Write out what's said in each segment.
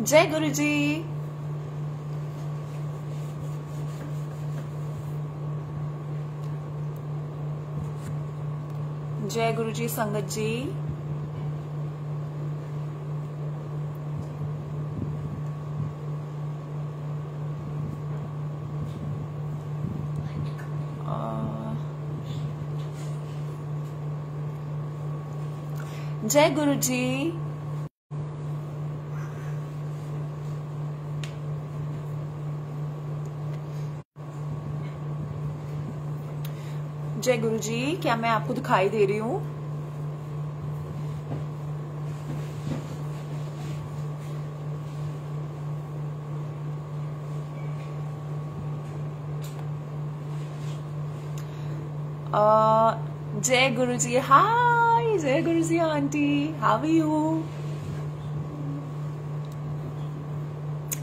जय गुरु जी। जय गुरु जी संगत जी। जय गुरु जी। जय गुरु जी, क्या मैं आपको दिखाई दे रही हूँ? जय गुरु जी। हाय जय गुरु जी आंटी, हाउ आर यू?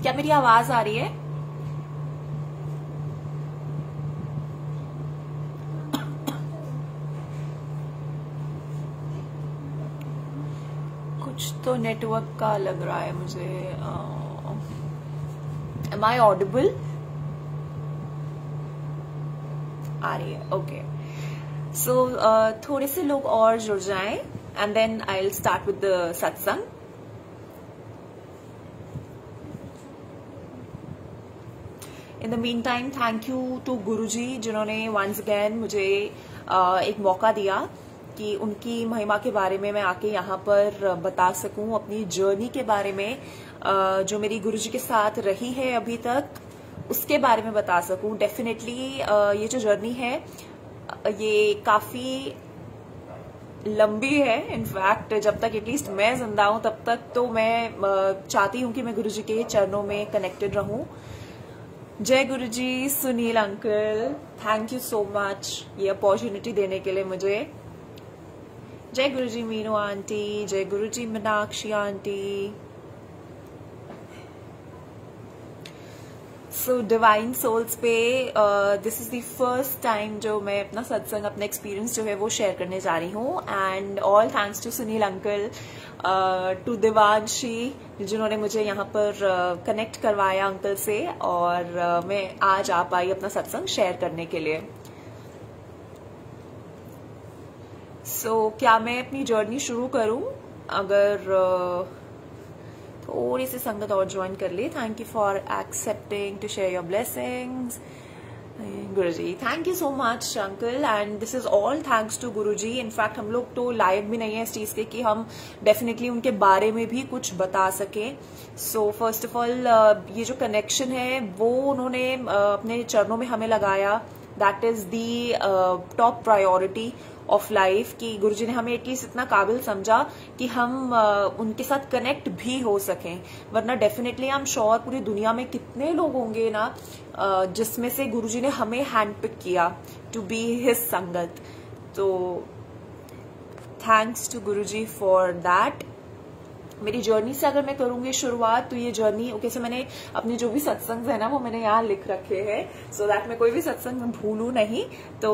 क्या मेरी आवाज आ रही है? कुछ तो नेटवर्क का लग रहा है मुझे। M I Audible? आ रही है, ओके। सो थोड़े से लोग और जुड़ जाएं and then I will start with the satsang. In the meantime thank you to Guruji जिन्होंने वंस अगेन मुझे एक मौका दिया कि उनकी महिमा के बारे में मैं आके यहाँ पर बता सकूं, अपनी जर्नी के बारे में जो मेरी गुरुजी के साथ रही है अभी तक उसके बारे में बता सकूं। डेफिनेटली ये जो जर्नी है ये काफी लंबी है। इनफैक्ट जब तक एटलीस्ट मैं जिंदा हूं तब तक तो मैं चाहती हूं कि मैं गुरुजी के चरणों में कनेक्टेड रहूं। जय Guruji Sunil uncle, thank you so much ये अपॉर्चुनिटी देने के लिए मुझे। जय गुरुजी मीनू आंटी, जय Guruji Meenakshi aunty. So divine souls पे this is the first time जो मैं अपना सत्संग, अपना एक्सपीरियंस जो है वो शेयर करने जा रही हूँ। And all thanks to Sunil uncle, to Devanshi जिन्होंने मुझे यहाँ पर कनेक्ट करवाया अंकल से, और मैं आज आ पाई अपना सत्संग शेयर करने के लिए। सो क्या मैं अपनी जर्नी शुरू करूं? अगर थोड़ी सी संगत और ज्वाइन कर ली। Thank you for accepting to share your blessings. Guruji thank you so much uncle, and this is all thanks to Guruji. In fact हम लोग तो लायक भी नहीं है इस चीज के कि हम डेफिनेटली उनके बारे में भी कुछ बता सके। सो फर्स्ट ऑफ ऑल ये जो कनेक्शन है वो उन्होंने अपने चरणों में हमें लगाया। That is the top priority of life कि गुरुजी ने हमें एटलीस्ट इतना काबिल समझा कि हम उनके साथ कनेक्ट भी हो सकें। वरना डेफिनेटली आई एम श्योर पूरी दुनिया में कितने लोग होंगे ना जिसमें से गुरुजी ने हमें हैंडपिक किया टू बी हिज संगत। तो thanks to Guruji for that. मेरी जर्नी से अगर मैं करूंगी शुरुआत तो ये जर्नी ओके से मैंने अपने जो भी सत्संग है ना वो मैंने यहाँ लिख रखे हैं सो दैट मैं कोई भी सत्संग में भूलू नहीं। तो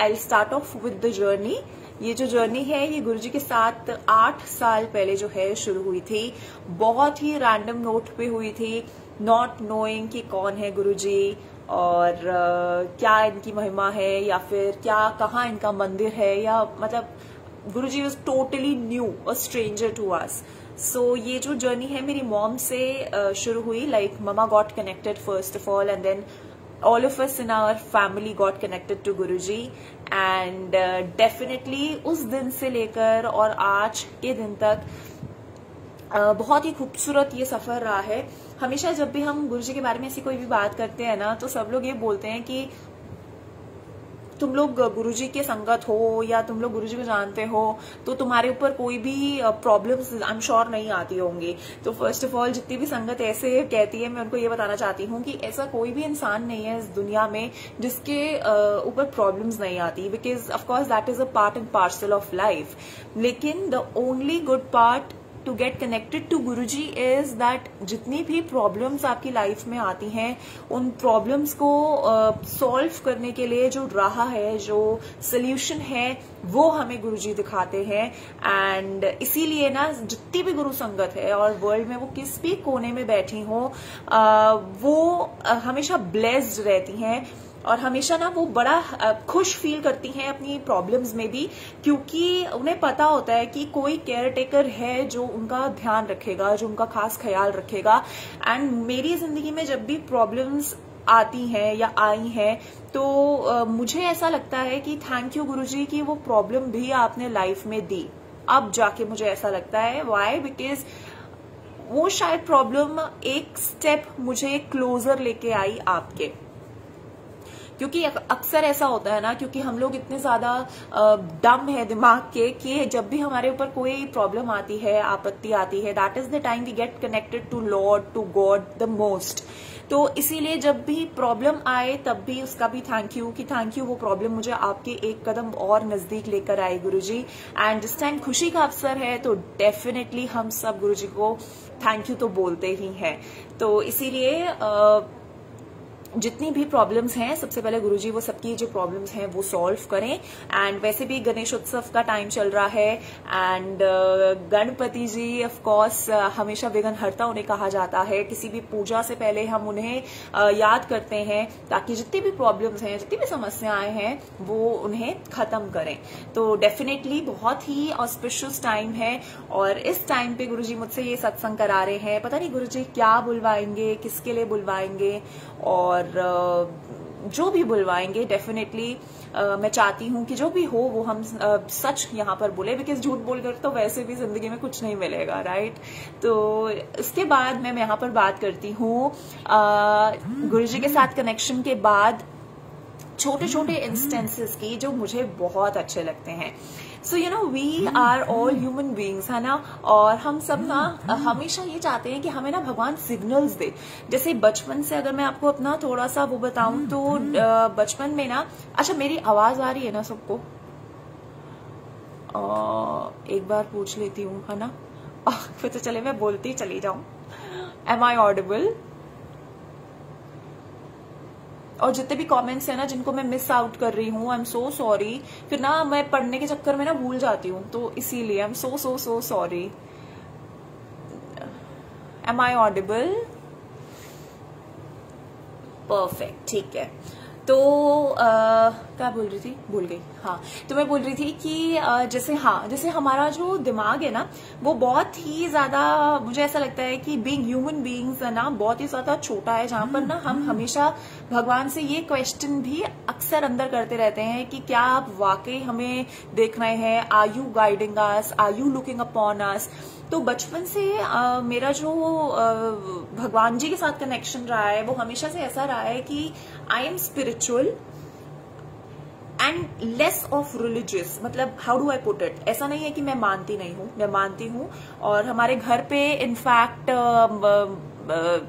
I start of with the journey. ये जो जर्नी है ये गुरुजी के साथ 8 साल पहले जो है शुरू हुई थी। बहुत ही रैंडम नोट पे हुई थी, नॉट नोइंग कि कौन है गुरुजी और क्या इनकी महिमा है या फिर क्या कहाँ इनका मंदिर है, या मतलब Guruji was totally new, a stranger to us. So ये जो जर्नी है मेरी मॉम से शुरू हुई। Like mama got connected first of all and then all of us in our family got connected to Guruji, and definitely उस दिन से लेकर और आज के दिन तक बहुत ही खूबसूरत ये सफर रहा है। हमेशा जब भी हम गुरुजी के बारे में ऐसी कोई भी बात करते हैं ना तो सब लोग ये बोलते हैं कि तुम लोग गुरुजी के संगत हो या तुम लोग गुरुजी को जानते हो तो तुम्हारे ऊपर कोई भी प्रॉब्लम्स आई एम श्योर नहीं आती होंगी। तो फर्स्ट ऑफ ऑल जितनी भी संगत ऐसे कहती है मैं उनको ये बताना चाहती हूँ कि ऐसा कोई भी इंसान नहीं है इस दुनिया में जिसके ऊपर प्रॉब्लम्स नहीं आती, because of course that is a part and parcel of life. लेकिन the only good part to get connected to Guruji is that जितनी भी प्रॉब्लम्स आपकी लाइफ में आती हैं उन प्रॉब्लम्स को सॉल्व करने के लिए जो राह है, जो सोल्यूशन है, वो हमें गुरुजी दिखाते हैं। एंड इसीलिए ना जितनी भी गुरु संगत है और वर्ल्ड में वो किस भी कोने में बैठी हो वो हमेशा ब्लेस्ड रहती हैं और हमेशा ना वो बड़ा खुश फील करती हैं अपनी प्रॉब्लम्स में भी, क्योंकि उन्हें पता होता है कि कोई केयर टेकर है जो उनका ध्यान रखेगा, जो उनका खास ख्याल रखेगा। एंड मेरी जिंदगी में जब भी प्रॉब्लम्स आती हैं या आई हैं तो मुझे ऐसा लगता है कि थैंक यू गुरुजी कि वो प्रॉब्लम भी आपने लाइफ में दी। अब जाके मुझे ऐसा लगता है, व्हाई? बिकॉज वो शायद प्रॉब्लम एक स्टेप मुझे क्लोजर लेके आई आपके, क्योंकि अक्सर ऐसा होता है ना, क्योंकि हम लोग इतने ज्यादा डम है दिमाग के कि जब भी हमारे ऊपर कोई प्रॉब्लम आती है, आपत्ति आती है, that is the time we get connected to lord, to god the most. तो इसीलिए जब भी प्रॉब्लम आए तब भी उसका भी थैंक यू कि थैंक यू वो प्रॉब्लम मुझे आपके एक कदम और नजदीक लेकर आई गुरुजी। एंड जिस टाइम खुशी का अवसर है तो डेफिनेटली हम सब गुरुजी को थैंक यू तो बोलते ही हैं। तो इसीलिए जितनी भी प्रॉब्लम्स हैं सबसे पहले गुरुजी वो सबकी जो प्रॉब्लम्स हैं वो सॉल्व करें। एंड वैसे भी गणेश उत्सव का टाइम चल रहा है and Ganpati ji of course हमेशा विघ्नहर्ता उन्हें कहा जाता है। किसी भी पूजा से पहले हम उन्हें याद करते हैं ताकि जितनी भी प्रॉब्लम्स हैं, जितनी भी समस्याएं हैं वो उन्हें खत्म करें। तो डेफिनेटली बहुत ही ऑस्पिशियस टाइम है और इस टाइम पे गुरुजी मुझसे ये सत्संग करा रहे हैं। पता नहीं गुरुजी क्या बुलवाएंगे, किसके लिए बुलवाएंगे, और जो भी बुलवाएंगे डेफिनेटली मैं चाहती हूं कि जो भी हो वो हम सच यहाँ पर बोले, बिकॉज झूठ बोलकर तो वैसे भी जिंदगी में कुछ नहीं मिलेगा, राइट? तो इसके बाद मैं यहाँ पर बात करती हूँ गुरुजी के साथ कनेक्शन के बाद छोटे छोटे इंस्टेंसेस की जो मुझे बहुत अच्छे लगते हैं। So you know we are all human beings, है ना, और हम सब ना हमेशा ये चाहते हैं कि हमें ना भगवान सिग्नल्स दे। जैसे बचपन से अगर मैं आपको अपना थोड़ा सा वो बताऊं तो बचपन में ना, अच्छा मेरी आवाज आ रही है ना सबको? एक बार पूछ लेती हूँ, है ना, फिर तो चले मैं बोलती चली जाऊं। Am I audible? और जितने भी कमेंट्स है ना जिनको मैं मिस आउट कर रही हूँ, आई एम सो सॉरी। फिर ना मैं पढ़ने के चक्कर में ना भूल जाती हूँ, तो इसीलिए I am so sorry. Am I audible? Perfect, ठीक है। तो क्या बोल रही थी, भूल गई। हाँ, तो मैं बोल रही थी कि जैसे हमारा जो दिमाग है ना वो बहुत ही ज्यादा, मुझे ऐसा लगता है कि बीइंग ह्यूमन बीइंग्स है ना बहुत ही ज्यादा छोटा है, जहां पर ना हम हमेशा भगवान से ये क्वेश्चन भी अक्सर अंदर करते रहते हैं कि क्या आप वाकई हमें देख रहे हैं, are you guiding us, are you looking upon us. तो बचपन से मेरा जो भगवान जी के साथ कनेक्शन रहा है वो हमेशा से ऐसा रहा है कि I am spiritual and less of religious. मतलब how do I put it, ऐसा नहीं है कि मैं मानती नहीं हूँ, मैं मानती हूँ। और हमारे घर पे इनफैक्ट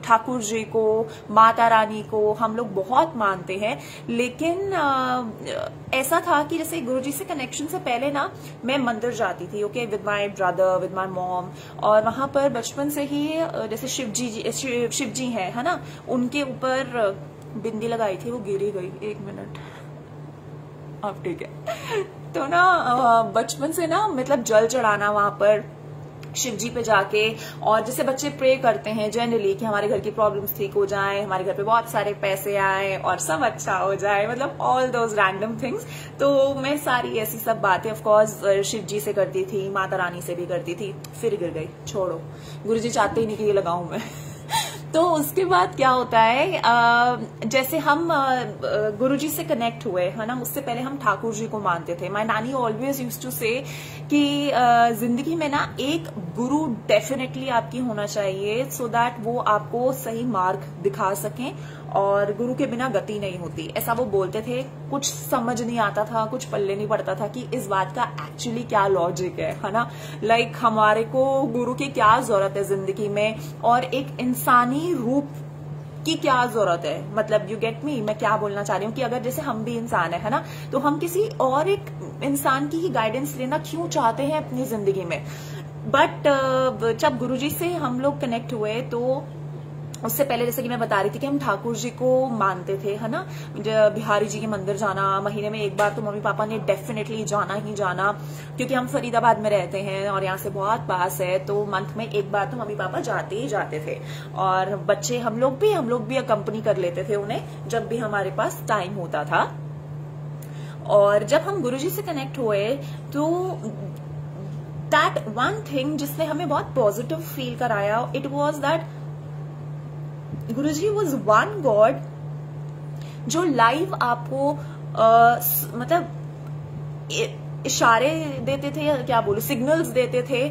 ठाकुर जी को, माता रानी को हम लोग बहुत मानते हैं। लेकिन ऐसा था कि जैसे गुरुजी से कनेक्शन से पहले ना मैं मंदिर जाती थी, okay, with my brother, with my mom. और वहां पर बचपन से ही जैसे शिव जी है ना, उनके ऊपर बिंदी लगाई थी, वो गिरी गई, 1 मिनट, अब ठीक है। तो ना बचपन से ना मतलब जल चढ़ाना वहां पर शिव जी पे जाके, और जैसे बच्चे प्रे करते हैं जनरली कि हमारे घर की प्रॉब्लम्स ठीक हो जाए, हमारे घर पे बहुत सारे पैसे आए और सब अच्छा हो जाए, मतलब ऑल दोज रैंडम थिंग्स। तो मैं सारी ऐसी सब बातें ऑफ कोर्स शिव जी से करती थी, माता रानी से भी करती थी। फिर गिर गई, छोड़ो, गुरुजी चाहते ही नहीं कि ये लगाऊं मैं। तो उसके बाद क्या होता है, जैसे हम गुरुजी से कनेक्ट हुए, है ना, उससे पहले हम ठाकुर जी को मानते थे। माय नानी ऑलवेज यूज्ड टू से कि जिंदगी में ना एक गुरु डेफिनेटली आपकी होना चाहिए, सो दैट वो आपको सही मार्ग दिखा सकें, और गुरु के बिना गति नहीं होती, ऐसा वो बोलते थे। कुछ समझ नहीं आता था, कुछ पल्ले नहीं पड़ता था कि इस बात का एक्चुअली क्या लॉजिक है ना। लाइक हमारे को गुरु की क्या जरूरत है जिंदगी में, और एक इंसानी रूप की क्या जरूरत है। मतलब यू गेट मी, मैं क्या बोलना चाह रही हूँ कि अगर जैसे हम भी इंसान है ना, तो हम किसी और एक इंसान की ही गाइडेंस लेना क्यों चाहते हैं अपनी जिंदगी में। बट जब गुरुजी से हम लोग कनेक्ट हुए तो उससे पहले जैसे कि मैं बता रही थी कि हम ठाकुर जी को मानते थे, है ना। बिहारी जी के मंदिर जाना, महीने में एक बार तो मम्मी पापा ने डेफिनेटली जाना ही जाना, क्योंकि हम फरीदाबाद में रहते हैं और यहाँ से बहुत पास है, तो मंथ में एक बार तो मम्मी पापा जाते ही जाते थे। और बच्चे हम लोग भी अकम्पनी कर लेते थे उन्हें जब भी हमारे पास टाइम होता था। और जब हम गुरुजी से कनेक्ट हुए तो दैट वन थिंग जिसने हमें बहुत पॉजिटिव फील कराया, it was that Guruji was one God जो लाइव आपको मतलब इशारे देते थे, या क्या बोलूं, सिग्नल्स देते थे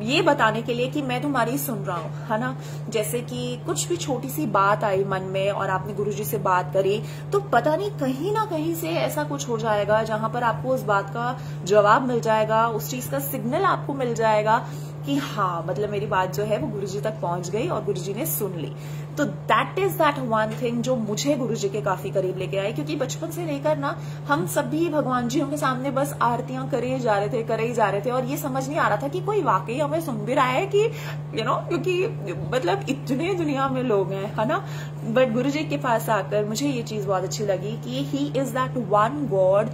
ये बताने के लिए कि मैं तुम्हारी सुन रहा हूं, है ना। जैसे कि कुछ भी छोटी सी बात आई मन में और आपने गुरुजी से बात करी, तो पता नहीं कहीं ना कहीं से ऐसा कुछ हो जाएगा जहां पर आपको उस बात का जवाब मिल जाएगा, उस चीज का सिग्नल आपको मिल जाएगा कि हाँ, मतलब मेरी बात जो है वो गुरुजी तक पहुंच गई और गुरुजी ने सुन ली। तो that is that one thing जो मुझे गुरुजी के काफी करीब लेके आई, क्योंकि बचपन से लेकर ना हम सभी भगवान जी के सामने बस आरतियां करे ही जा रहे थे और ये समझ नहीं आ रहा था कि कोई वाकई हमें सुन भी रहा है कि क्योंकि मतलब इतने दुनिया में लोग हैं, है ना। बट गुरुजी के पास आकर मुझे ये चीज बहुत अच्छी लगी कि he is that one God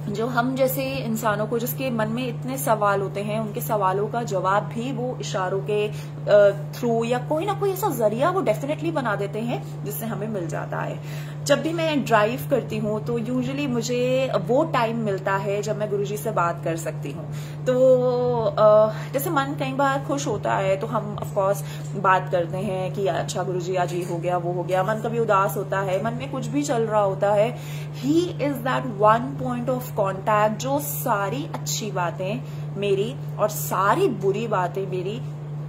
जो हम जैसे इंसानों को, जिसके मन में इतने सवाल होते हैं, उनके सवालों का जवाब भी वो इशारों के थ्रू या कोई ना कोई ऐसा जरिया वो डेफिनेटली बना देते हैं जिससे हमें मिल जाता है। जब भी मैं ड्राइव करती हूँ तो यूजुअली मुझे वो टाइम मिलता है जब मैं गुरुजी से बात कर सकती हूँ। तो जैसे मन कई बार खुश होता है तो हम ऑफ कोर्स बात करते हैं कि अच्छा गुरुजी आज ये हो गया वो हो गया। मन कभी उदास होता है, मन में कुछ भी चल रहा होता है, he is that one point of contact जो सारी अच्छी बातें मेरी और सारी बुरी बातें मेरी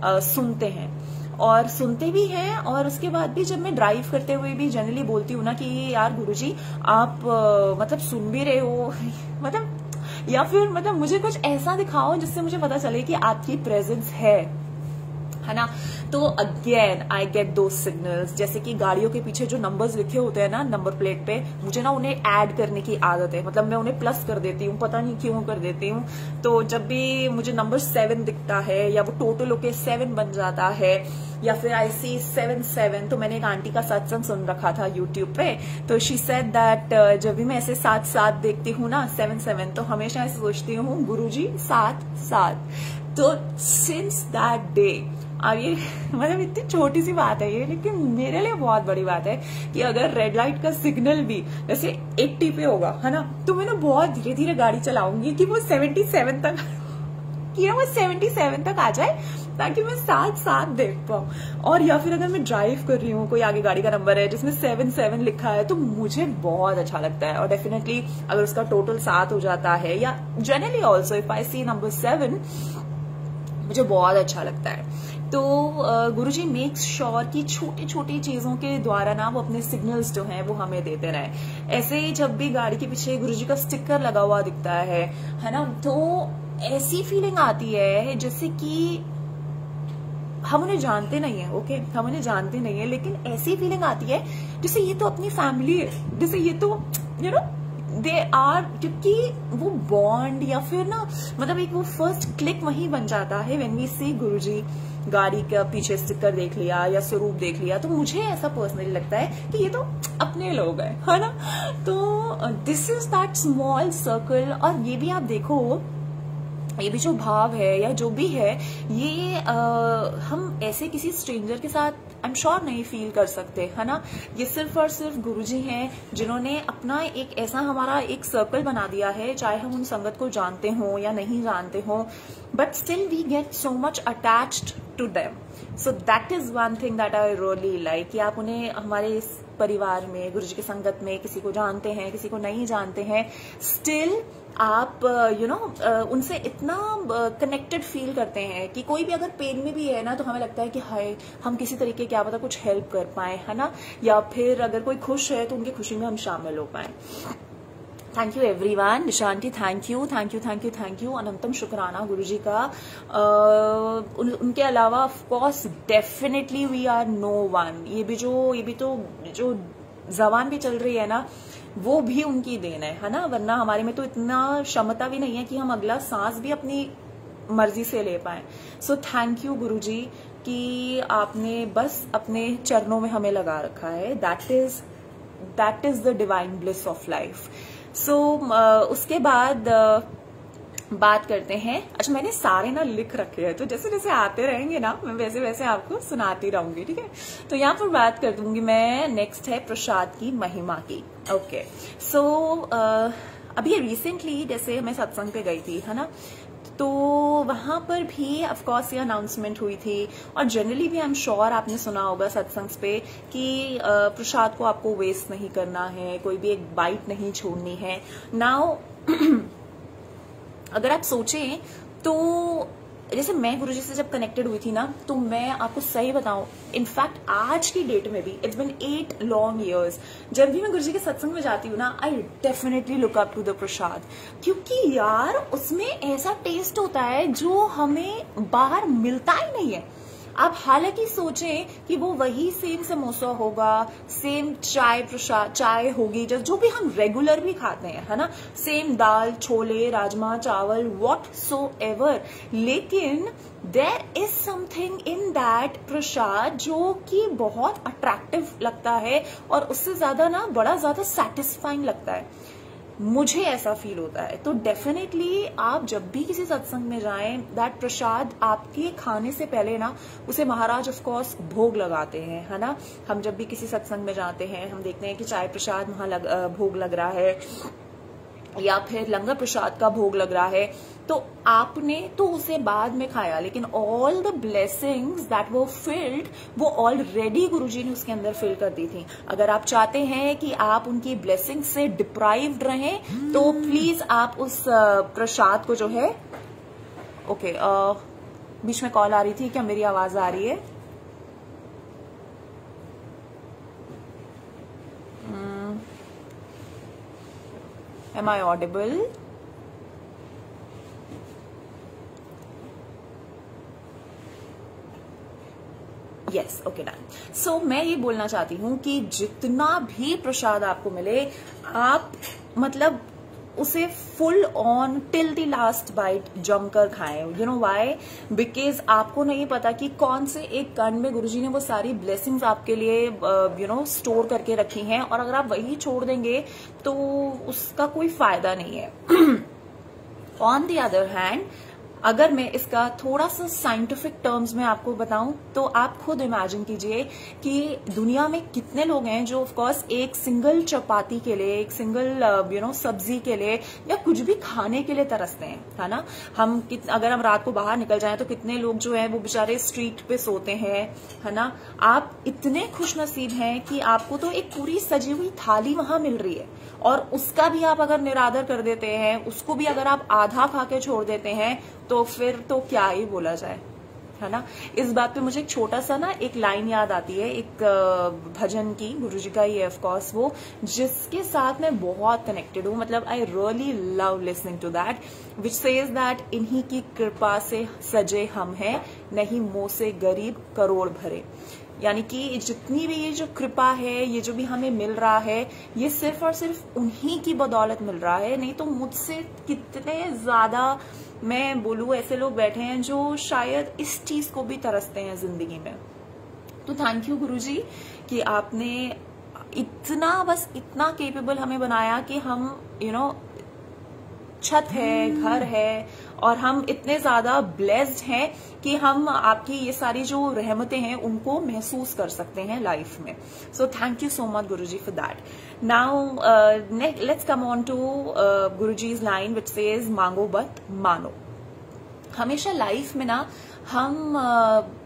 सुनते हैं और सुनते भी हैं। और उसके बाद भी जब मैं ड्राइव करते हुए भी जनरली बोलती हूँ ना कि यार गुरुजी आप मतलब सुन भी रहे हो मतलब, या फिर मतलब मुझे कुछ ऐसा दिखाओ जिससे मुझे पता चले कि आपकी प्रेजेंस है ना। तो अगेन आई गेट दो सिग्नल्स, जैसे कि गाड़ियों के पीछे जो नंबर्स लिखे होते हैं ना नंबर प्लेट पे, मुझे ना उन्हें ऐड करने की आदत है, मतलब मैं उन्हें प्लस कर देती हूँ, पता नहीं क्यों कर देती हूँ। तो जब भी मुझे नंबर 7 दिखता है या वो टोटल होके 7 बन जाता है या फिर आई सी 7 तो मैंने एक आंटी का सत्संग सुन रखा था यूट्यूब पे, तो शी सेड दैट जब भी मैं ऐसे 7 देखती हूँ ना 7 तो हमेशा ऐसे सोचती हूँ गुरुजी 7। तो सिंस दैट डे, अब ये मतलब इतनी छोटी सी बात है ये, लेकिन मेरे लिए बहुत बड़ी बात है कि अगर रेड लाइट का सिग्नल भी जैसे 80 पे होगा, है ना, तो मैं ना बहुत धीरे धीरे गाड़ी चलाऊंगी कि वो 77 तक वो 77 तक आ जाए ताकि मैं 7 देख पाऊं। और या फिर अगर मैं ड्राइव कर रही हूँ, कोई आगे गाड़ी का नंबर है जिसमें 7 लिखा है, तो मुझे बहुत अच्छा लगता है। और डेफिनेटली अगर उसका टोटल 7 हो जाता है, या generally also if I see number 7, मुझे बहुत अच्छा लगता है। तो गुरुजी मेक्स श्योर कि छोटी छोटी चीजों के द्वारा ना वो अपने सिग्नल्स जो हैं वो हमें देते रहे। ऐसे ही जब भी गाड़ी के पीछे गुरुजी का स्टिकर लगा हुआ दिखता है ना, तो ऐसी फीलिंग आती है जैसे कि हम उन्हें जानते नहीं है, ओके, हम उन्हें जानते नहीं है, लेकिन ऐसी फीलिंग आती है जैसे ये तो अपनी फैमिली है, जैसे ये तो दे आर, क्योंकि वो बॉन्ड या फिर ना मतलब एक वो फर्स्ट क्लिक वहीं बन जाता है व्हेन वी सी गुरुजी। गाड़ी का पीछे स्टिकर देख लिया या स्वरूप देख लिया, तो मुझे ऐसा पर्सनली लगता है कि ये तो अपने लोग हैं, है ना। तो this is that small circle. और ये भी आप देखो, ये भी जो भाव है या जो भी है, ये हम ऐसे किसी स्ट्रेंजर के साथ आई एम श्योर नहीं फील कर सकते, है ना। ये सिर्फ और सिर्फ गुरुजी हैं जिन्होंने अपना एक ऐसा हमारा एक सर्कल बना दिया है, चाहे हम उन संगत को जानते हो या नहीं जानते हो, but still we get so much attached to them. So that is one thing that I really like, कि आप उन्हें हमारे इस परिवार में, गुरुजी की संगत में, किसी को जानते हैं किसी को नहीं जानते हैं, स्टिल आप उनसे इतना कनेक्टेड फील करते हैं कि कोई भी अगर पेन में भी है ना, तो हमें लगता है कि हाय हम किसी तरीके क्या पता कुछ हेल्प कर पाए, है ना। या फिर अगर कोई खुश है तो उनकी खुशी में हम शामिल हो पाए। Thank you everyone. Nishanti thank you. अनंतम शुक्राना गुरुजी का। उनके अलावा of course definitely we are no one. ये भी तो जो जबान भी चल रही है ना, वो भी उनकी देन है ना। वरना हमारे में तो इतना क्षमता भी नहीं है कि हम अगला सांस भी अपनी मर्जी से ले पाए। सो थैंक यू गुरुजी कि आपने बस अपने चरणों में हमें लगा रखा है। That is the divine bliss of life. So उसके बाद बात करते हैं। अच्छा, मैंने सारे ना लिख रखे हैं, तो जैसे जैसे आते रहेंगे ना मैं वैसे वैसे आपको सुनाती रहूंगी, ठीक है। तो यहाँ पर बात कर दूंगी मैं। नेक्स्ट है प्रसाद की महिमा की। ओके, सो अभी रिसेंटली जैसे मैं सत्संग पे गई थी, है ना, तो वहां पर भी ऑफ कोर्स ये अनाउंसमेंट हुई थी, और जनरली भी आई एम श्योर आपने सुना होगा सत्संग पे कि प्रसाद को आपको वेस्ट नहीं करना है, कोई भी एक बाइट नहीं छोड़नी है। नाउ अगर आप सोचें तो जैसे मैं गुरुजी से जब कनेक्टेड हुई थी ना, तो मैं आपको सही बताऊं, इनफैक्ट आज की डेट में भी इट्स बिन 8 लॉन्ग इयर्स, जब भी मैं गुरुजी के सत्संग में जाती हूँ ना, I definitely look up to the prasad, क्योंकि यार उसमें ऐसा टेस्ट होता है जो हमें बाहर मिलता ही नहीं है। आप हालांकि सोचें कि वो वही सेम समोसा होगा, सेम चाय होगी जो भी हम रेगुलर भी खाते हैं, है ना, सेम दाल, छोले, राजमा, चावल, व्हाट सो एवर, लेकिन there is something in that prasad जो कि बहुत अट्रैक्टिव लगता है, और उससे ज्यादा ना बड़ा ज्यादा सेटिस्फाइंग लगता है। मुझे ऐसा फील होता है। तो डेफिनेटली आप जब भी किसी सत्संग में जाएं, दैट प्रसाद आपके खाने से पहले ना उसे महाराज ऑफ कोर्स भोग लगाते हैं, है ना। हम जब भी किसी सत्संग में जाते हैं, हम देखते हैं कि चाय प्रसाद वहां भोग लग रहा है, या फिर लंगर प्रसाद का भोग लग रहा है, तो आपने तो उसे बाद में खाया, लेकिन ऑल द ब्लेसिंग्स दैट वो फिल्ड, वो ऑलरेडी गुरुजी ने उसके अंदर फिल कर दी थी। अगर आप चाहते हैं कि आप उनकी ब्लेसिंग से डिप्राइव्ड रहें, तो प्लीज आप उस प्रसाद को जो है, ओके, बीच में कॉल आ रही थी, क्या मेरी आवाज आ रही है? Am I audible? Yes, okay, done. So मैं ये बोलना चाहती हूँ कि जितना भी प्रसाद आपको मिले, आप मतलब उसे full on till the last bite जमकर खाएं। You know why? बिकॉज आपको नहीं पता कि कौन से एक कण में गुरुजी ने वो सारी ब्लेसिंग्स आपके लिए यू नो स्टोर करके रखी हैं, और अगर आप वही छोड़ देंगे तो उसका कोई फायदा नहीं है। ऑन द अदर हैंड, अगर मैं इसका थोड़ा सा साइंटिफिक टर्म्स में आपको बताऊं, तो आप खुद इमेजिन कीजिए कि दुनिया में कितने लोग हैं जो ऑफ कोर्स एक सिंगल चपाती के लिए, एक सिंगल यू नो सब्जी के लिए, या कुछ भी खाने के लिए तरसते हैं, है ना। अगर हम रात को बाहर निकल जाएं तो कितने लोग जो हैं वो बेचारे स्ट्रीट पे सोते हैं, है ना। आप इतने खुशनसीब हैं कि आपको तो एक पूरी सजी हुई थाली वहां मिल रही है, और उसका भी आप अगर निरादर कर देते हैं, उसको भी अगर आप आधा खा के छोड़ देते हैं, तो फिर तो क्या ही बोला जाए, है ना। इस बात पे मुझे एक छोटा सा ना एक लाइन याद आती है, एक भजन की, गुरुजी का ही ऑफ कोर्स, वो जिसके साथ मैं बहुत कनेक्टेड हूँ, मतलब I really love listening to that, which says that इन्हीं की कृपा से सजे हम हैं, नहीं मुंह से गरीब करोड़ भरे। यानी कि जितनी भी ये जो कृपा है, ये जो भी हमें मिल रहा है, ये सिर्फ और सिर्फ उन्हीं की बदौलत मिल रहा है। नहीं तो मुझसे कितने ज्यादा मैं बोलूं ऐसे लोग बैठे हैं जो शायद इस चीज को भी तरसते हैं जिंदगी में। तो थैंक यू गुरुजी कि आपने इतना, बस इतना केपेबल हमें बनाया कि हम यू नो छत है, घर है, और हम इतने ज्यादा ब्लेस्ड हैं कि हम आपकी ये सारी जो रहमतें हैं उनको महसूस कर सकते हैं लाइफ में। So thank you so much Guruji for that. Now let's come on to Guruji's line which says मांगो बत मानो। हमेशा लाइफ में ना हम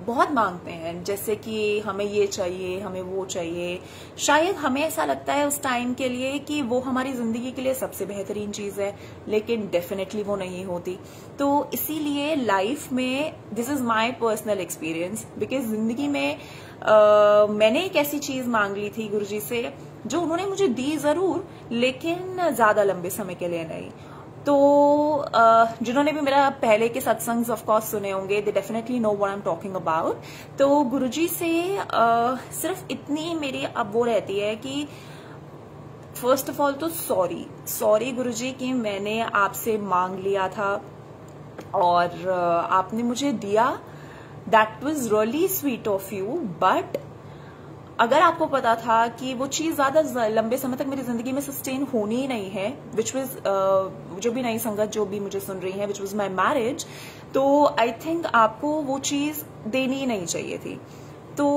बहुत मांगते हैं, जैसे कि हमें ये चाहिए, हमें वो चाहिए। शायद हमें ऐसा लगता है उस टाइम के लिए कि वो हमारी जिंदगी के लिए सबसे बेहतरीन चीज है, लेकिन डेफिनेटली वो नहीं होती। तो इसीलिए लाइफ में, this is my personal experience, because जिंदगी में मैंने एक ऐसी चीज मांग ली थी गुरुजी से, जो उन्होंने मुझे दी जरूर, लेकिन ज्यादा लंबे समय के लिए नहीं। तो जिन्होंने भी मेरा पहले के सत्संग ऑफ कोर्स सुने होंगे, they definitely know what I am talking about. तो गुरुजी से सिर्फ इतनी मेरी अब वो रहती है कि फर्स्ट ऑफ ऑल तो सॉरी गुरुजी कि मैंने आपसे मांग लिया था, और आपने मुझे दिया, that was really sweet of you. But अगर आपको पता था कि वो चीज ज्यादा लंबे समय तक मेरी जिंदगी में सस्टेन होनी ही नहीं है, विच वाज जो भी नई संगत जो भी मुझे सुन रही है, विच वाज माई मैरिज, तो आई थिंक आपको वो चीज देनी ही नहीं चाहिए थी। तो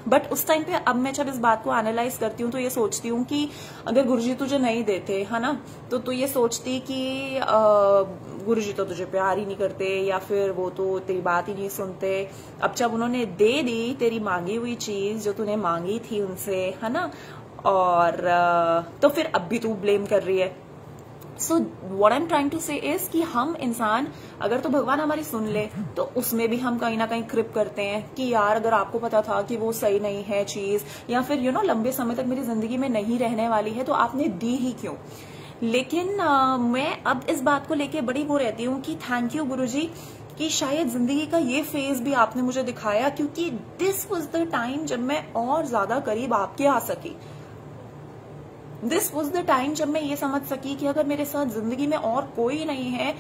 बट उस टाइम पे अब मैं जब इस बात को एनालाइज करती हूँ तो ये सोचती हूँ कि अगर गुरुजी तुझे नहीं देते, है ना, तो तू ये सोचती कि गुरुजी तो तुझे प्यार ही नहीं करते या फिर वो तो तेरी बात ही नहीं सुनते। अब जब उन्होंने दे दी तेरी मांगी हुई चीज जो तूने मांगी थी उनसे, है ना, और तो फिर अब भी तू ब्लेम कर रही है। So what I am trying to say is कि हम इंसान, अगर तो भगवान हमारी सुन ले तो उसमें भी हम कहीं ना कहीं क्रिप करते हैं कि यार अगर आपको पता था कि वो सही नहीं है चीज, या फिर यू नो लंबे समय तक मेरी जिंदगी में नहीं रहने वाली है, तो आपने दी ही क्यों। लेकिन मैं अब इस बात को लेके बड़ी वो रहती हूँ कि थैंक यू गुरुजी कि शायद जिंदगी का ये फेज भी आपने मुझे दिखाया, क्योंकि दिस वाज द टाइम जब मैं और ज्यादा करीब आपके आ सकी। दिस वॉज द टाइम जब मैं ये समझ सकी कि अगर मेरे साथ जिंदगी में और कोई नहीं है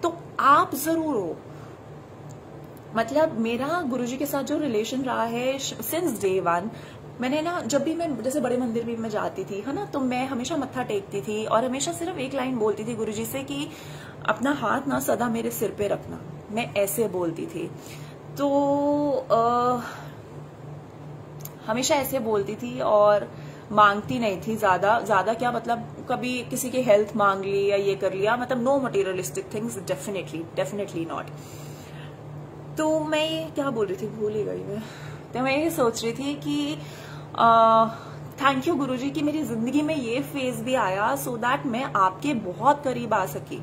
तो आप जरूर हो। मतलब मेरा गुरुजी के साथ जो रिलेशन रहा है सिंस डे वन, मैंने ना जब भी मैं जैसे बड़े मंदिर भी मैं जाती थी, है ना, तो मैं हमेशा मत्था टेकती थी और हमेशा सिर्फ एक लाइन बोलती थी गुरुजी से कि अपना हाथ ना सदा मेरे सिर पे रखना। मैं ऐसे बोलती थी, तो हमेशा ऐसे बोलती थी और मांगती नहीं थी ज्यादा क्या, मतलब कभी किसी की हेल्थ मांग ली या ये कर लिया, मतलब no materialistic things, definitely not. तो मैं क्या बोल रही थी, भूल ही गई मैं। तो मैं ये सोच रही थी कि थैंक यू गुरुजी कि मेरी जिंदगी में ये फेज भी आया सो दैट मैं आपके बहुत करीब आ सकी।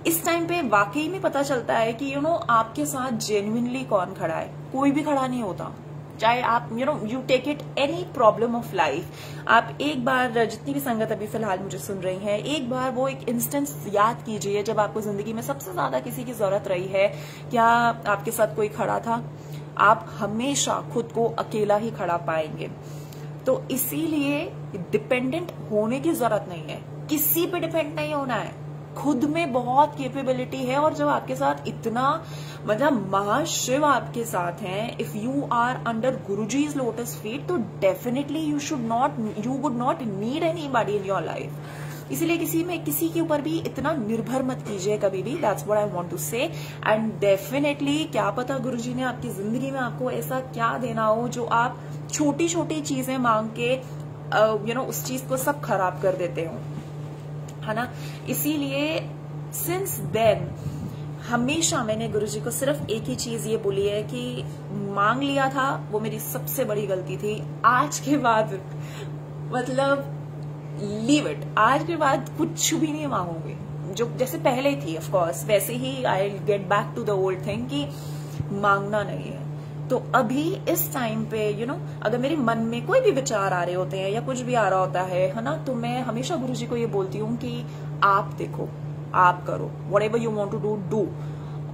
इस टाइम पे वाकई में पता चलता है कि यू नो आपके साथ जेन्युइनली कौन खड़ा है। कोई भी खड़ा नहीं होता, चाहे आप you take it any problem of life. आप एक बार, जितनी भी संगत अभी फिलहाल मुझे सुन रही हैं, एक बार वो एक इंस्टेंस याद कीजिए जब आपको जिंदगी में सबसे ज्यादा किसी की जरूरत रही है। क्या आपके साथ कोई खड़ा था? आप हमेशा खुद को अकेला ही खड़ा पाएंगे। तो इसीलिए डिपेंडेंट होने की जरूरत नहीं है, किसी पे डिपेंड नहीं होना है। खुद में बहुत कैपेबिलिटी है, और जब आपके साथ इतना मतलब महाशिव आपके साथ हैं, if you are under Guruji's lotus feet, तो definitely you would not need anybody in your life. इसीलिए किसी के ऊपर भी इतना निर्भर मत कीजिए कभी भी। That's what I want to say. And definitely क्या पता गुरुजी ने आपकी जिंदगी में आपको ऐसा क्या देना हो जो आप छोटी छोटी चीजें मांग के उस चीज को सब खराब कर देते हो, है ना। इसीलिए सिंस देन हमेशा मैंने गुरुजी को सिर्फ एक ही चीज ये बोली है कि मांग लिया था वो मेरी सबसे बड़ी गलती थी। आज के बाद मतलब लीव इट, आज के बाद कुछ भी नहीं मांगोगे, जो जैसे पहले थी ऑफ कोर्स वैसे ही I get back to the old thing कि मांगना नहीं है। तो अभी इस टाइम पे अगर मेरे मन में कोई भी विचार आ रहे होते हैं या कुछ भी आ रहा होता है ना, तो मैं हमेशा गुरुजी को ये बोलती हूँ कि आप देखो, आप करो, whatever you want to do,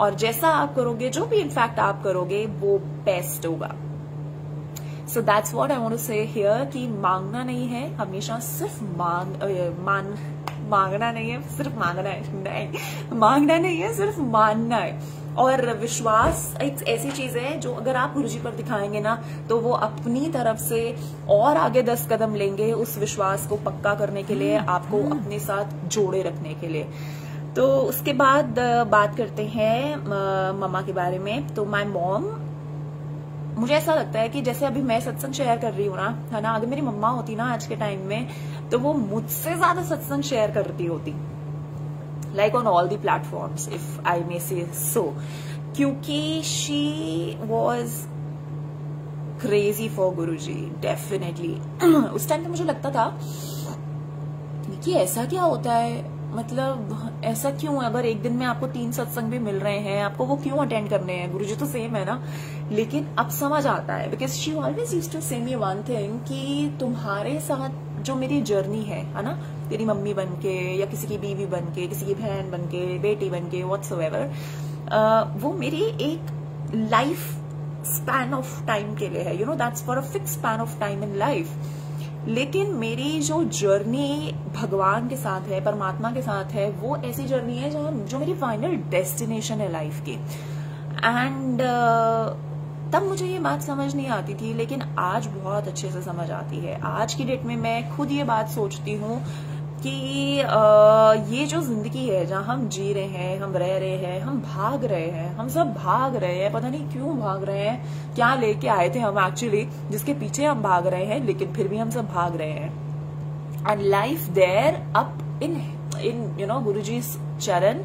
और जैसा आप करोगे, जो भी इनफैक्ट आप करोगे वो बेस्ट होगा। So that's what I want to say here कि मांगना नहीं है, हमेशा सिर्फ मांगना नहीं है, सिर्फ मांगना है, नहीं मांगना नहीं है, सिर्फ मानना है। और विश्वास एक ऐसी चीज है जो अगर आप गुरुजी पर दिखाएंगे ना, तो वो अपनी तरफ से और आगे 10 कदम लेंगे उस विश्वास को पक्का करने के लिए, आपको अपने साथ जोड़े रखने के लिए। तो उसके बाद बात करते हैं मम्मा के बारे में। तो माय मॉम, मुझे ऐसा लगता है कि जैसे अभी मैं सत्संग शेयर कर रही हूँ ना, है ना, अगर मेरी मम्मा होती ना आज के टाइम में, तो वो मुझसे ज्यादा सत्संग शेयर करती होती, like on all the platforms if I may say so, क्योंकि she was crazy for Guruji definitely। उस टाइम पे मुझे लगता था कि ऐसा क्या होता है, मतलब ऐसा क्यों, अगर एक दिन में आपको 3 सत्संग भी मिल रहे हैं, आपको वो क्यों अटेंड करने हैं, गुरुजी तो सेम है ना। लेकिन अब समझ आता है, because she always used to say me one thing कि तुम्हारे साथ जो मेरी जर्नी है ना, तेरी मम्मी बन के या किसी की बीवी बन के, किसी की बहन बन के, बेटी बन के, व्हाट्सएवर, वो मेरी एक लाइफ स्पैन ऑफ टाइम के लिए है, that's for a fix span of time in life. लेकिन मेरी जो जर्नी भगवान के साथ है, परमात्मा के साथ है, वो ऐसी जर्नी है जो मेरी फाइनल डेस्टिनेशन है लाइफ की। एंड तब मुझे ये बात समझ नहीं आती थी, लेकिन आज बहुत अच्छे से समझ आती है। आज की डेट में मैं खुद ये बात सोचती हूँ कि ये जो जिंदगी है जहाँ हम जी रहे हैं, हम रह रहे हैं, हम भाग रहे हैं, हम सब भाग रहे हैं, पता नहीं क्यों भाग रहे हैं, क्या लेके आए थे हम एक्चुअली जिसके पीछे हम भाग रहे हैं, लेकिन फिर भी हम सब भाग रहे हैं। And life there up in you know Guruji's चरण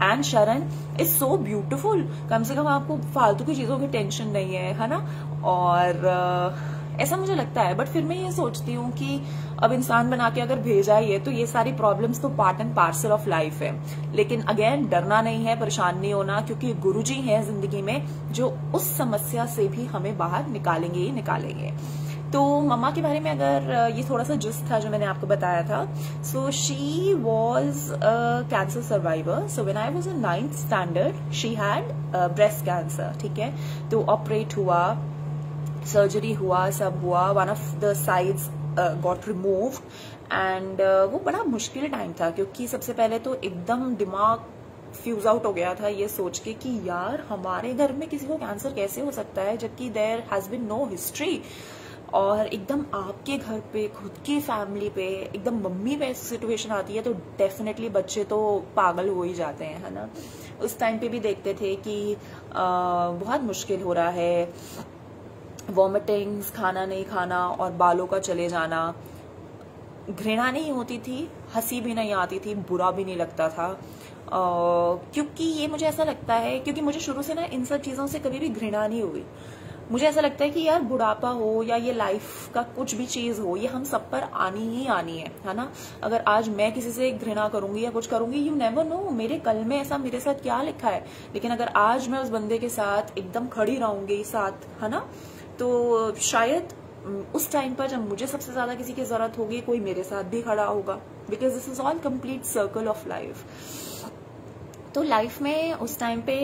एंड शरण इज सो ब्यूटिफुल। कम से कम आपको फालतू की चीजों की टेंशन नहीं है ना। और ऐसा मुझे लगता है। बट फिर मैं ये सोचती हूँ कि अब इंसान बना के अगर भेजा ही है तो ये सारी प्रॉब्लम्स तो part and parcel of life है। लेकिन अगेन डरना नहीं है, परेशान नहीं होना, क्योंकि गुरुजी हैं जिंदगी में जो उस समस्या से भी हमें बाहर निकालेंगे ही निकालेंगे। तो मम्मा के बारे में अगर ये थोड़ा सा जिस्ट था जो मैंने आपको बताया था। So she was cancer survivor. So when I was in 9th standard she had breast cancer. ठीक है, तो ऑपरेट हुआ, सर्जरी हुआ, सब हुआ, one of the sides got removed. And वो बड़ा मुश्किल टाइम था, क्योंकि सबसे पहले तो एकदम दिमाग फ्यूज आउट हो गया था ये सोच के कि यार हमारे घर में किसी को कैंसर कैसे हो सकता है, जबकि there has been no history. और एकदम आपके घर पे, खुद की फैमिली पे, एकदम मम्मी पे ऐसी सिचुएशन आती है तो डेफिनेटली बच्चे तो पागल हो ही जाते हैं, है ना। उस टाइम पे भी देखते थे कि बहुत मुश्किल हो रहा है, वॉमिटिंग्स, खाना नहीं खाना और बालों का चले जाना। घृणा नहीं होती थी, हंसी भी नहीं आती थी, बुरा भी नहीं लगता था। क्योंकि ये मुझे ऐसा लगता है, क्योंकि मुझे शुरू से ना इन सब चीजों से कभी भी घृणा नहीं हुई। मुझे ऐसा लगता है कि यार बुढ़ापा हो या ये लाइफ का कुछ भी चीज हो, ये हम सब पर आनी ही आनी है ना। अगर आज मैं किसी से घृणा करूंगी या कुछ करूंगी, यू नेवर नो मेरे कल में ऐसा मेरे साथ क्या लिखा है। लेकिन अगर आज मैं उस बंदे के साथ एकदम खड़ी रहूंगी साथ, है ना, तो शायद उस टाइम पर जब मुझे सबसे ज्यादा किसी की जरूरत होगी, कोई मेरे साथ भी खड़ा होगा। Because this is all complete circle of life. तो लाइफ में उस टाइम पे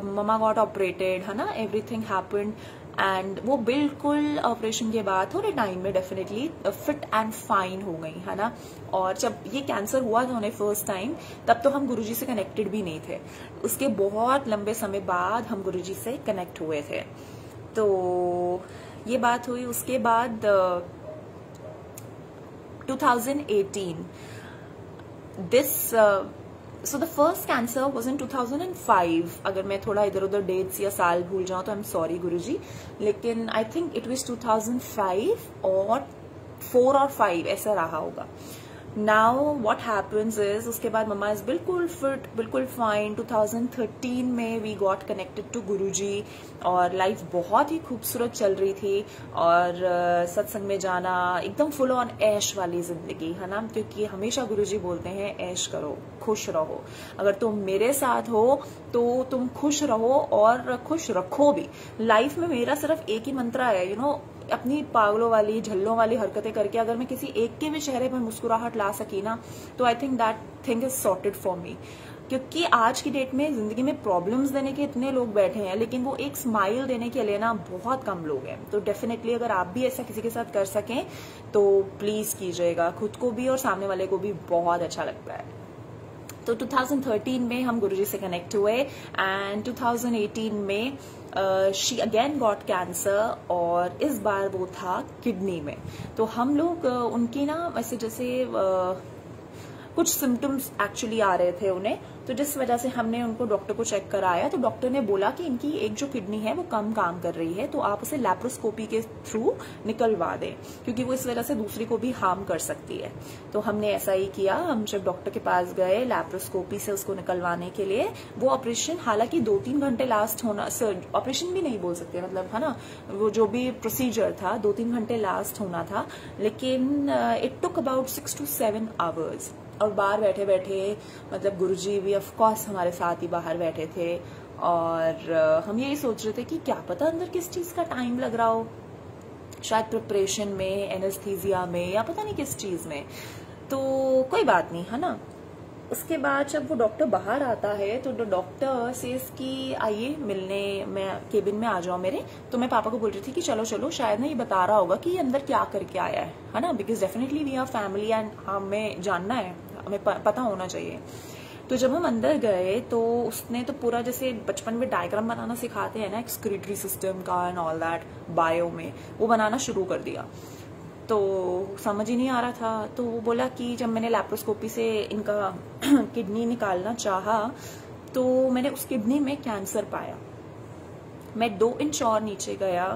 ममा गॉट ऑपरेटेड, है ना, एवरीथिंग हैपेंड। एंड वो बिल्कुल ऑपरेशन के बाद थोड़े टाइम में डेफिनेटली फिट एंड फाइन हो गई, है ना। और जब ये कैंसर हुआ था उन्हें फर्स्ट टाइम, तब तो हम गुरुजी से कनेक्टेड भी नहीं थे। उसके बहुत लंबे समय बाद हम गुरुजी से कनेक्ट हुए थे। तो ये बात हुई। उसके बाद 2018 so the first cancer was in 2005। अगर मैं थोड़ा इधर उधर डेट्स या साल भूल जाऊं तो आई एम सॉरी गुरुजी, लेकिन आई थिंक इट वाज 2005 और 4 और 5 ऐसा रहा होगा। नाउ व्हाट हैपेंस इज, उसके बाद मम्मा इज बिल्कुल फिट, बिल्कुल फाइन। 2013 में वी गॉट कनेक्टेड टू गुरुजी और लाइफ बहुत ही खूबसूरत चल रही थी। और सत्संग में जाना, एकदम फुल ऑन ऐश वाली जिंदगी, है ना, क्योंकि हमेशा गुरुजी बोलते हैं ऐश करो, खुश रहो। अगर तुम मेरे साथ हो तो तुम खुश रहो और खुश रखो भी। लाइफ में मेरा सिर्फ एक ही मंत्र है, यू नो, अपनी पागलों वाली, झल्लों वाली हरकतें करके अगर मैं किसी एक के भी चेहरे पर मुस्कुराहट ला सकी ना, तो I think that thing is sorted for me. क्योंकि आज की डेट में जिंदगी में प्रॉब्लम्स देने के इतने लोग बैठे हैं, लेकिन वो एक स्माइल देने के लिए ना बहुत कम लोग हैं। तो डेफिनेटली अगर आप भी ऐसा किसी के साथ कर सकें तो प्लीज कीजिएगा, खुद को भी और सामने वाले को भी बहुत अच्छा लगता है। तो 2013 में हम गुरुजी से कनेक्ट हुए एंड 2018 में शी अगेन गॉट कैंसर, और इस बार वो था किडनी में। तो हम लोग उनकी ना वैसे जैसे कुछ सिम्टम्स एक्चुअली आ रहे थे उन्हें, तो जिस वजह से हमने उनको डॉक्टर को चेक कराया तो डॉक्टर ने बोला कि इनकी एक जो किडनी है वो कम काम कर रही है, तो आप उसे लैप्रोस्कोपी के थ्रू निकलवा दें, क्योंकि वो इस वजह से दूसरी को भी हार्म कर सकती है। तो हमने ऐसा ही किया। हम जब डॉक्टर के पास गए लैप्रोस्कोपी से उसको निकलवाने के लिए, वो ऑपरेशन हालांकि 2-3 घंटे लास्ट होना, ऑपरेशन भी नहीं बोल सकते, मतलब, है ना, वो जो भी प्रोसीजर था 2-3 घंटे लास्ट होना था, लेकिन it took about 6 to 7 hours। और बाहर बैठे बैठे, मतलब गुरुजी भी ऑफ कोर्स हमारे साथ ही बाहर बैठे थे, और हम यही सोच रहे थे कि क्या पता अंदर किस चीज का टाइम लग रहा हो, शायद प्रिपरेशन में, एनेस्थीसिया में, या पता नहीं किस चीज में। तो कोई बात नहीं, है ना। उसके बाद जब वो डॉक्टर बाहर आता है तो डॉक्टर से इसकी आइए मिलने, मैं केबिन में आ जाओ मेरे। तो मैं पापा को बोल रही थी कि चलो चलो, शायद ना ये बता रहा होगा कि ये अंदर क्या करके आया है ना, because definitely we are family and हमें जानना है, हमें पता होना चाहिए। तो जब हम अंदर गए तो उसने तो पूरा जैसे बचपन में डायग्राम बनाना सिखाते हैं ना एक्सक्रीटरी सिस्टम का एंड ऑल दैट बायो में, वो बनाना शुरू कर दिया। तो समझ ही नहीं आ रहा था। तो वो बोला कि जब मैंने लैप्रोस्कोपी से इनका किडनी निकालना चाहा तो मैंने उस किडनी में कैंसर पाया। मैं 2 इंच और नीचे गया,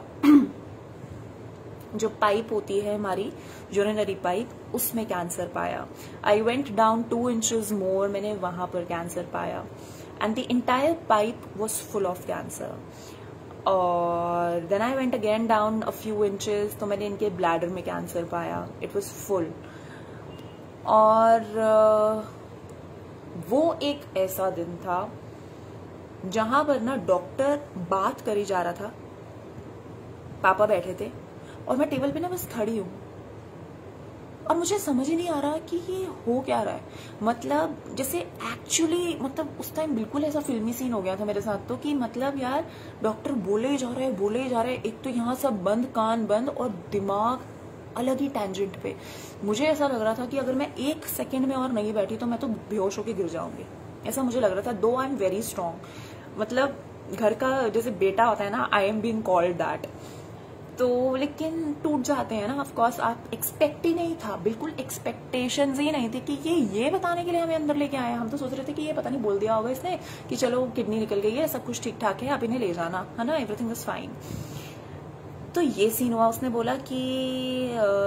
जो पाइप होती है हमारी यूरिनरी पाइप, उसमें कैंसर पाया। I went down 2 inches more, मैंने वहां पर कैंसर पाया and the entire pipe was full of cancer. और then I went again down a few inches, तो मैंने इनके ब्लैडर में कैंसर पाया, इट वॉज फुल। और वो एक ऐसा दिन था जहां पर ना डॉक्टर बात करी जा रहा था, पापा बैठे थे और मैं टेबल पे ना बस खड़ी हूं और मुझे समझ ही नहीं आ रहा कि ये हो क्या रहा है। मतलब जैसे एक्चुअली मतलब उस टाइम बिल्कुल ऐसा फिल्मी सीन हो गया था मेरे साथ तो, कि मतलब यार डॉक्टर बोले ही जा रहे हैं, बोले ही जा रहे हैं, एक तो यहाँ सब बंद, कान बंद और दिमाग अलग ही टेंजेंट पे। मुझे ऐसा लग रहा था कि अगर मैं 1 सेकेंड में और नहीं बैठी तो मैं तो बेहोश होकर गिर जाऊंगी, ऐसा मुझे लग रहा था। दो आई एम वेरी स्ट्रांग, मतलब घर का जैसे बेटा होता है ना, I am being called that. तो लेकिन टूट जाते हैं ना, ऑफ कोर्स। आप एक्सपेक्ट ही नहीं था, बिल्कुल एक्सपेक्टेशंस ही नहीं थे कि ये बताने के लिए हमें अंदर लेके आए। हम तो सोच रहे थे कि ये पता नहीं बोल दिया होगा इसने कि चलो किडनी निकल गई है, सब कुछ ठीक ठाक है, आप इन्हें ले जाना, है ना, एवरीथिंग इज फाइन। तो ये सीन हुआ। उसने बोला कि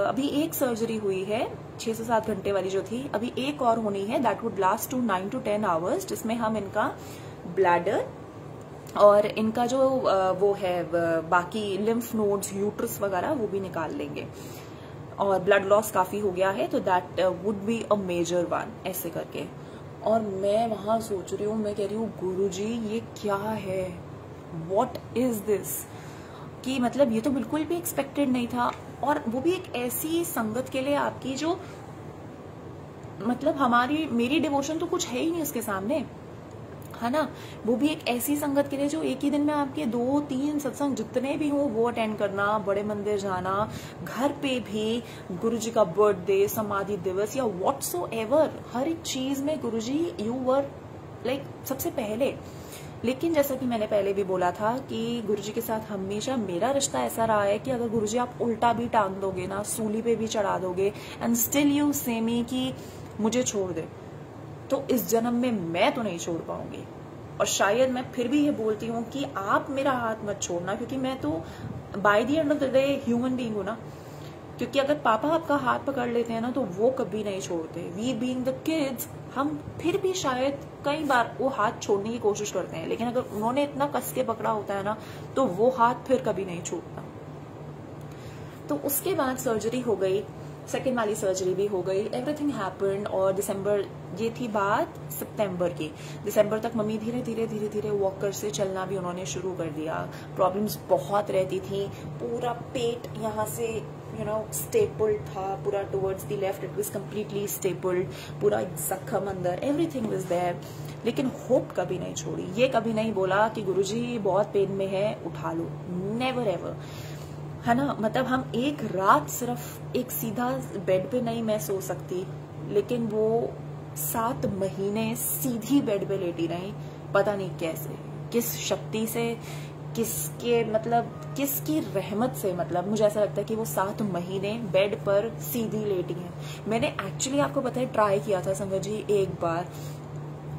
अभी एक सर्जरी हुई है 6 से 7 घंटे वाली जो थी, अभी एक और होनी है, that would last two 9 to 10 hours, जिसमें हम इनका ब्लैडर और इनका जो वो है बाकी लिम्फ नोड्स, यूट्रस वगैरह, वो भी निकाल लेंगे। और ब्लड लॉस काफी हो गया है, तो that would be a major one, ऐसे करके। और मैं वहां सोच रही हूँ, मैं कह रही हूँ गुरुजी ये क्या है, व्हाट इज दिस, कि मतलब ये तो बिल्कुल भी एक्सपेक्टेड नहीं था। और वो भी एक ऐसी संगत के लिए आपकी जो मतलब मेरी डिवोशन तो कुछ है ही नहीं उसके सामने, है ना। वो भी एक ऐसी संगत के लिए जो एक ही दिन में आपके 2-3 सत्संग जितने भी हो वो अटेंड करना, बड़े मंदिर जाना, घर पे भी गुरुजी का बर्थडे, समाधि दिवस या व्हाटसोएवर, हर एक चीज में गुरुजी यू वर लाइक सबसे पहले। लेकिन जैसा कि मैंने पहले भी बोला था कि गुरुजी के साथ हमेशा मेरा रिश्ता ऐसा रहा है कि अगर गुरुजी आप उल्टा भी टांग दोगे ना, सूली पे भी चढ़ा दोगे, एंड स्टिल यू से मी कि मुझे छोड़ दे, तो इस जन्म में मैं तो नहीं छोड़ पाऊंगी। और शायद मैं फिर भी ये बोलती हूँ कि आप मेरा हाथ मत छोड़ना, क्योंकि मैं तो by the end of the day human being हूं ना। क्योंकि अगर पापा आपका हाथ पकड़ लेते हैं ना तो वो कभी नहीं छोड़ते। वी बीइंग द किड्स, हम फिर भी शायद कई बार वो हाथ छोड़ने की कोशिश करते हैं, लेकिन अगर उन्होंने इतना कस के पकड़ा होता है ना तो वो हाथ फिर कभी नहीं छूटता। तो उसके बाद सर्जरी हो गई, सेकेंड वाली सर्जरी भी हो गई, एवरीथिंग हैपेंड। और दिसंबर, ये थी बात सितंबर की, दिसंबर तक मम्मी धीरे धीरे वॉकर से चलना भी उन्होंने शुरू कर दिया। प्रॉब्लम्स बहुत रहती थी, पूरा पेट यहाँ से स्टेपल्ड था, पूरा towards the left it was completely stapled, पूरा जख्म अंदर, एवरीथिंग वाज देयर। लेकिन होप कभी नहीं छोड़ी, ये कभी नहीं बोला कि गुरुजी बहुत पेन में है, उठा लो, नेवर एवर, है ना। मतलब हम एक रात सिर्फ एक सीधा बेड पे नहीं मैं सो सकती, लेकिन वो 7 महीने सीधी बेड पे लेटी रही, पता नहीं कैसे, किस शक्ति से, किसके मतलब किसकी रहमत से। मतलब मुझे ऐसा लगता है कि वो 7 महीने बेड पर सीधी लेटी हैं। मैंने एक्चुअली आपको पता है ट्राई किया था संगत जी एक बार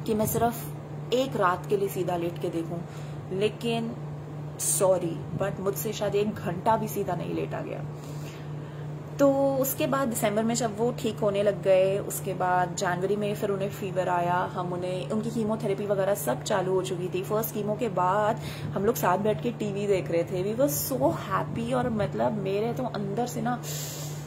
कि मैं सिर्फ एक रात के लिए सीधा लेट के देखूं, लेकिन सॉरी बट मुझसे शायद 1 घंटा भी सीधा नहीं लेटा गया। तो उसके बाद दिसंबर में जब वो ठीक होने लग गए, उसके बाद जनवरी में फिर उन्हें फीवर आया, हम उन्हें उनकी कीमोथेरेपी वगैरह सब चालू हो चुकी थी। फर्स्ट कीमो के बाद हम लोग साथ बैठ के टीवी देख रहे थे, वी वर सो हैप्पी। और मतलब मेरे तो अंदर से ना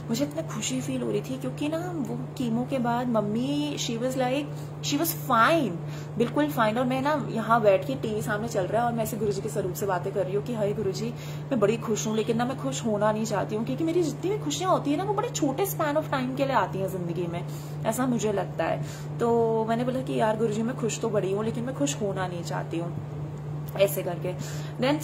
मुझे इतनी खुशी फील हो रही थी, क्योंकि ना वो कीमो के बाद मम्मी शी वॉज फाइन, बिल्कुल फाइन। और मैं ना यहाँ बैठ के टीवी सामने चल रहा है और मैं ऐसे गुरुजी के स्वरूप से बातें कर रही हूँ कि हाय गुरुजी मैं बड़ी खुश हूँ, लेकिन ना मैं खुश होना नहीं चाहती हूँ, क्योंकि मेरी जितनी भी खुशियां होती है ना वो बड़े छोटे स्पैन ऑफ टाइम के लिए आती हैं जिंदगी में, ऐसा मुझे लगता है। तो मैंने बोला कि यार गुरुजी मैं खुश तो बड़ी हूँ, लेकिन मैं खुश होना नहीं चाहती हूँ, ऐसे करके। देन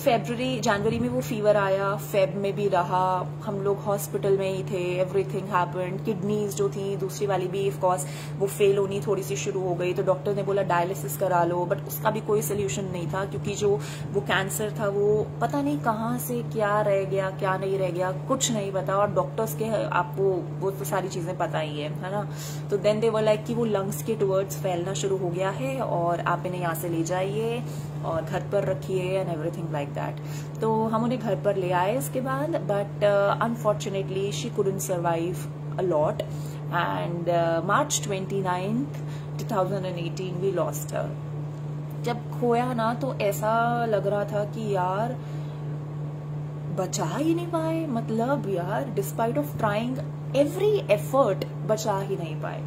जनवरी में वो फीवर आया, फेब में भी रहा, हम लोग हॉस्पिटल में ही थे, एवरीथिंग हैपेंड। किडनीज जो थी दूसरी वाली भी ऑफ कोर्स वो फेल होनी थोड़ी सी शुरू हो गई, तो डॉक्टर ने बोला डायलिसिस करा लो, बट उसका भी कोई सोल्यूशन नहीं था, क्योंकि जो वो कैंसर था वो पता नहीं कहाँ से क्या रह गया क्या नहीं रह गया, कुछ नहीं पता। और डॉक्टर्स के आपको वो तो सारी चीजें पता ही है ना। तो देन दे वर लाइक कि वो लंग्स के टुवर्ड्स फैलना शुरू हो गया है और आप इन्हें यहाँ से ले जाइए और घर पर रखिए एंड एवरीथिंग लाइक दैट। तो हम उन्हें घर पर ले आए इसके बाद, but unfortunately she couldn't survive a lot and March 29, 2018 we lost her. जब खोया ना तो ऐसा लग रहा था कि यार बचा ही नहीं पाए, मतलब यार despite of trying every effort बचा ही नहीं पाए।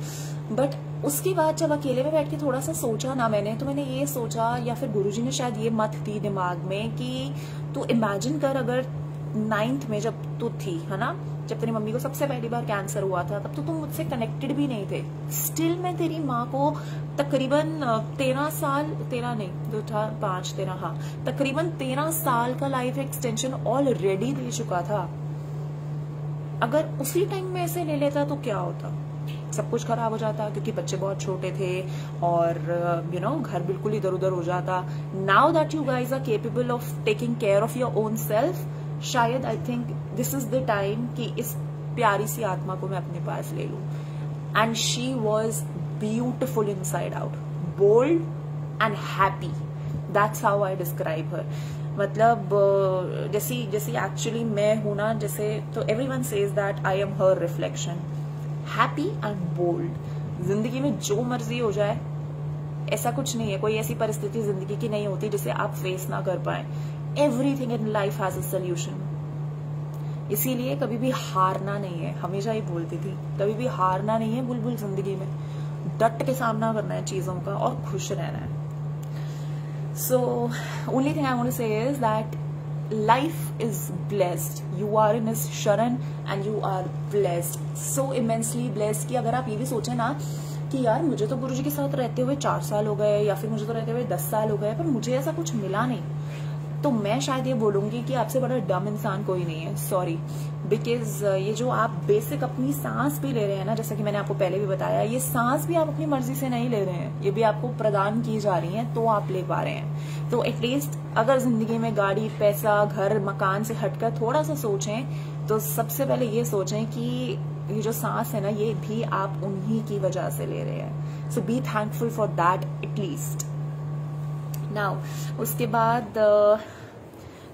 बट उसके बाद जब अकेले में बैठ के थोड़ा सा सोचा ना मैंने, तो मैंने ये सोचा, या फिर गुरुजी ने शायद ये मत दी दिमाग में कि तू इमेजिन कर अगर 9th में जब तू थी, है ना, जब तेरी मम्मी को सबसे पहली बार कैंसर हुआ था, तब तो तुम मुझसे कनेक्टेड भी नहीं थे। स्टिल मैं तेरी माँ को तकरीबन 13 साल, 13 नहीं, 2 था 5 13, हाँ तकरीबन 13 साल का लाइफ एक्सटेंशन ऑलरेडी दे चुका था। अगर उसी टाइम में ऐसे ले लेता तो क्या होता, सब कुछ खराब हो जाता, क्योंकि बच्चे बहुत छोटे थे और यू नो घर बिल्कुल इधर उधर हो जाता। Now that you guys are capable of taking care of your own self, शायद I think this is the time कि इस प्यारी सी आत्मा को मैं अपने पास ले लूं। And she was beautiful inside out, bold and happy, that's how I describe her. मतलब जैसी एक्चुअली मैं हूं ना, जैसे, तो everyone says that I am her reflection, happy and bold. जिंदगी में जो मर्जी हो जाए, ऐसा कुछ नहीं है, कोई ऐसी परिस्थिति जिंदगी की नहीं होती जिसे आप फेस ना कर पाए। Everything in life has a solution. इसीलिए कभी भी हारना नहीं है, हमेशा ही बोलती थी, कभी भी हारना नहीं है बुलबुल, जिंदगी में डट के सामना करना है चीजों का और खुश रहना है। So only thing I want to say is that life is blessed, you are in his sharan and you are blessed, so immensely blessed कि अगर आप ये भी सोचे ना कि यार मुझे तो गुरुजी के साथ रहते हुए 4 साल हो गए, या फिर मुझे तो रहते हुए 10 साल हो गए, पर मुझे ऐसा कुछ मिला नहीं, तो मैं शायद ये बोलूंगी कि आपसे बड़ा डम इंसान कोई नहीं है, सॉरी। बिकॉज ये जो आप बेसिक अपनी सांस भी ले रहे हैं ना, जैसा कि मैंने आपको पहले भी बताया, ये सांस भी आप अपनी मर्जी से नहीं ले रहे हैं, ये भी आपको प्रदान की जा रही है, तो आप ले पा रहे हैं। तो एटलीस्ट अगर जिंदगी में गाड़ी, पैसा, घर, मकान से हटकर थोड़ा सा सोचें, तो सबसे पहले ये सोचें कि ये जो सांस है ना, ये भी आप उन्हीं की वजह से ले रहे हैं। So be thankful for that at least. Now उसके बाद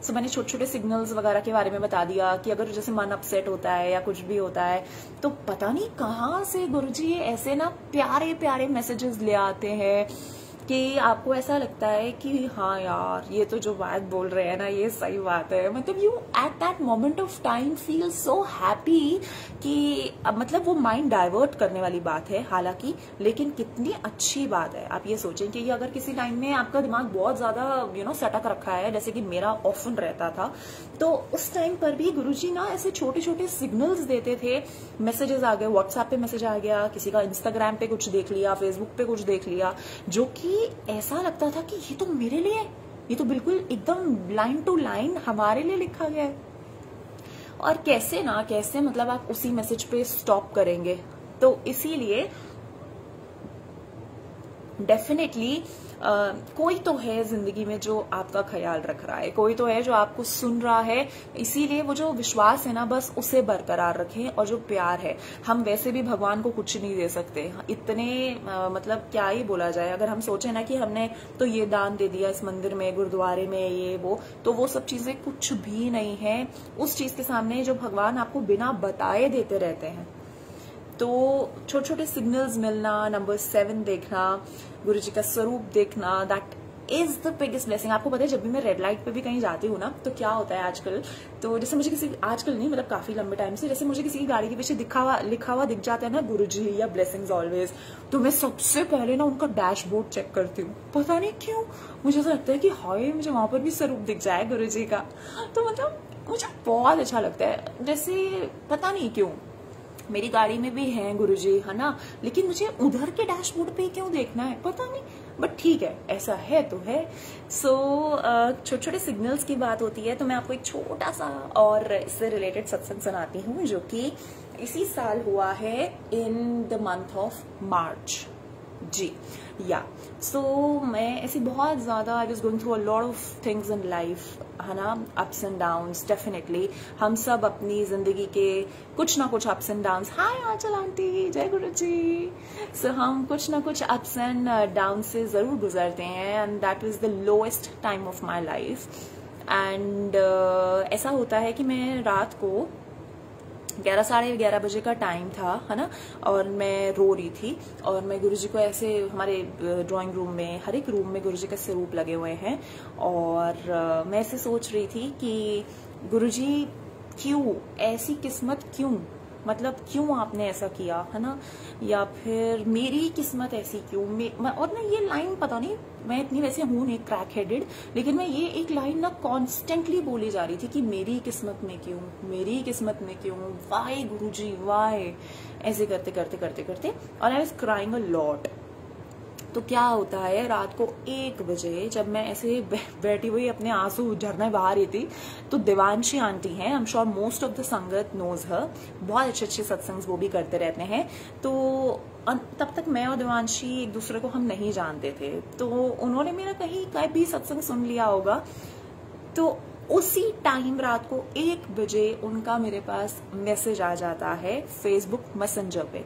सो मैंने छोटे छोटे सिग्नल्स वगैरह के बारे में बता दिया कि अगर जैसे मन अपसेट होता है या कुछ भी होता है, तो पता नहीं कहाँ से गुरुजी ऐसे ना प्यारे प्यारे मैसेजेस ले आते हैं कि आपको ऐसा लगता है कि हाँ यार ये तो जो बात बोल रहे हैं ना ये सही बात है। मतलब you at that moment of time feel so happy कि मतलब वो माइंड डाइवर्ट करने वाली बात है हालांकि, लेकिन कितनी अच्छी बात है। आप ये सोचें कि अगर किसी टाइम में आपका दिमाग बहुत ज्यादा सटक रखा है, जैसे कि मेरा ऑफन रहता था, तो उस टाइम पर भी गुरुजी ना ऐसे छोटे छोटे सिग्नल्स देते थे। मैसेजेस आ गए, व्हाट्सएप पे मैसेज आ गया, किसी का इंस्टाग्राम पे कुछ देख लिया, फेसबुक पे कुछ देख लिया, जो कि ऐसा लगता था कि ये तो मेरे लिए, ये तो बिल्कुल एकदम लाइन टू लाइन हमारे लिए लिखा गया है। और कैसे ना कैसे मतलब आप उसी मैसेज पे स्टॉप करेंगे। तो इसीलिए डेफिनेटली कोई तो है जिंदगी में जो आपका ख्याल रख रहा है, कोई तो है जो आपको सुन रहा है। इसीलिए वो जो विश्वास है ना, बस उसे बरकरार रखें। और जो प्यार है, हम वैसे भी भगवान को कुछ नहीं दे सकते इतने, मतलब क्या ही बोला जाए। अगर हम सोचे ना कि हमने तो ये दान दे दिया इस मंदिर में, गुरुद्वारे में, ये वो, तो वो सब चीजें कुछ भी नहीं है उस चीज के सामने जो भगवान आपको बिना बताए देते रहते हैं। तो छोटे छोटे सिग्नल्स मिलना, नंबर 7 देखना, गुरुजी का स्वरूप देखना, that is the biggest blessing. आपको पता है जब भी मैं रेड लाइट पे भी कहीं जाती हूँ ना, तो क्या होता है आजकल, तो जैसे मुझे किसी, आजकल नहीं मतलब काफी लंबे टाइम से, जैसे मुझे किसी की गाड़ी के पीछे लिखा हुआ दिख जाता है ना गुरुजी या ब्लेसिंग्स ऑलवेज, तो मैं सबसे पहले ना उनका डैशबोर्ड चेक करती हूँ। पता नहीं क्यों मुझे ऐसा लगता है कि हाय मुझे वहां पर भी स्वरूप दिख जाए गुरुजी का। तो मतलब मुझे बहुत अच्छा लगता है। जैसे पता नहीं क्यों मेरी गाड़ी में भी हैं गुरुजी, है ना, लेकिन मुझे उधर के डैशबोर्ड पे क्यों देखना है पता नहीं, बट ठीक है, ऐसा है तो है। सो छोटे छोटे सिग्नल्स की बात होती है, तो मैं आपको एक छोटा सा और इससे रिलेटेड सत्संग सुनाती हूँ, जो कि इसी साल हुआ है in the month of March ji. या सो मैं ऐसी बहुत ज्यादा, I was going through a lot of things in life, है ना, अप्स एंड डाउन्स। डेफिनेटली हम सब अपनी जिंदगी के कुछ ना कुछ ups and downs, hi Aanchal aunty, जय गुरु जी। सो हम कुछ ना कुछ अप्स एंड डाउन से जरूर गुजरते हैं, and that is the lowest time of my life. And ऐसा होता है कि मैं रात को 11 साढ़े 11 बजे का टाइम था, है ना, और मैं रो रही थी, और मैं गुरुजी को ऐसे, हमारे ड्राइंग रूम में, हर एक रूम में गुरुजी के स्वरूप लगे हुए हैं, और मैं ऐसे सोच रही थी कि गुरुजी क्यों ऐसी किस्मत, क्यों मतलब क्यों आपने ऐसा किया, है ना, या फिर मेरी किस्मत ऐसी क्यों। और ना ये लाइन पता नहीं, मैं इतनी वैसे हूं नहीं क्रैक हेडेड, लेकिन मैं ये एक लाइन ना कॉन्स्टेंटली बोली जा रही थी कि मेरी किस्मत में क्यों, मेरी किस्मत में क्यों, वाई गुरुजी वाई, ऐसे करते करते करते करते, और I was crying a lot. तो क्या होता है, रात को 1 बजे जब मैं ऐसे बैठी हुई अपने आंसू झरने बहा रही थी, तो देवांशी आंटी हैं, I am sure most of the संगत नोज हर, बहुत अच्छे अच्छे सत्संग वो भी करते रहते हैं। तो तब तक मैं और देवांशी एक दूसरे को हम नहीं जानते थे, तो उन्होंने मेरा कहीं भी सत्संग सुन लिया होगा, तो उसी टाइम रात को 1 बजे उनका मेरे पास मैसेज आ जाता है फेसबुक मैसेंजर पे,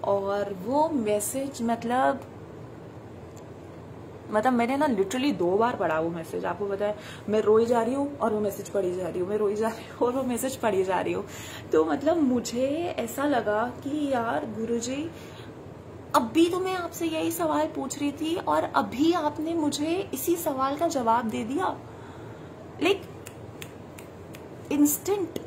और वो मैसेज मतलब मैंने ना लिटरली 2 बार पढ़ा वो मैसेज। आपको पता है मैं रोई जा रही हूँ और वो मैसेज पढ़ी जा रही हूँ, मैं रोई जा रही हूँ और वो मैसेज पढ़ी जा रही हूँ। तो मतलब मुझे ऐसा लगा कि यार गुरुजी, अभी तो मैं आपसे यही सवाल पूछ रही थी और अभी आपने मुझे इसी सवाल का जवाब दे दिया, लाइक इंस्टेंट।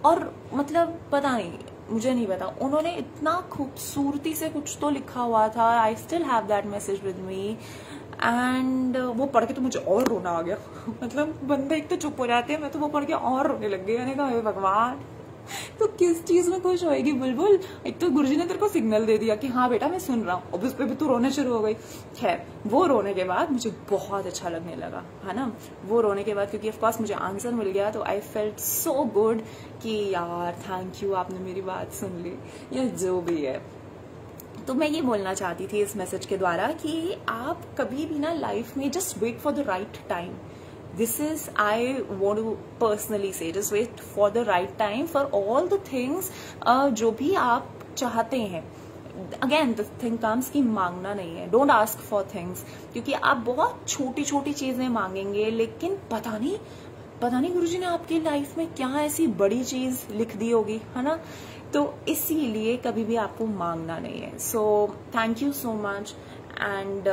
और मतलब पता नहीं, मुझे नहीं पता, उन्होंने इतना खूबसूरती से कुछ तो लिखा हुआ था। I still have that message with me, and वो पढ़ के तो मुझे और रोना आ गया। मतलब बंदे एक तो चुप हो जाते हैं, मैं तो वो पढ़ के और रोने लग गई। मैंने कहा हे भगवान, तो किस चीज में खुश होएगी बुलबुल। एक तो गुरुजी ने तेरे को सिग्नल दे दिया कि हाँ बेटा मैं सुन रहा हूँ, अब उस पर भी तू रोने शुरू हो गई। खैर वो रोने के बाद मुझे बहुत अच्छा लगने लगा, है ना, वो रोने के बाद, क्योंकि ऑफकोर्स मुझे आंसर मिल गया, तो आई फेल्ट सो गुड कि यार थैंक यू, आपने मेरी बात सुन ली, या जो भी है। तो मैं ये बोलना चाहती थी इस मैसेज के द्वारा कि आप कभी भी ना लाइफ में just wait for the right time. This is, I want to personally say, just wait for the right time for all the things जो भी आप चाहते हैं। Again, the thing comes कि मांगना नहीं है, don't ask for things, क्योंकि आप बहुत छोटी छोटी चीजें मांगेंगे, लेकिन पता नहीं गुरुजी ने आपकी लाइफ में क्या ऐसी बड़ी चीज लिख दी होगी, है ना। तो इसीलिए कभी भी आपको मांगना नहीं है। So thank you so much, and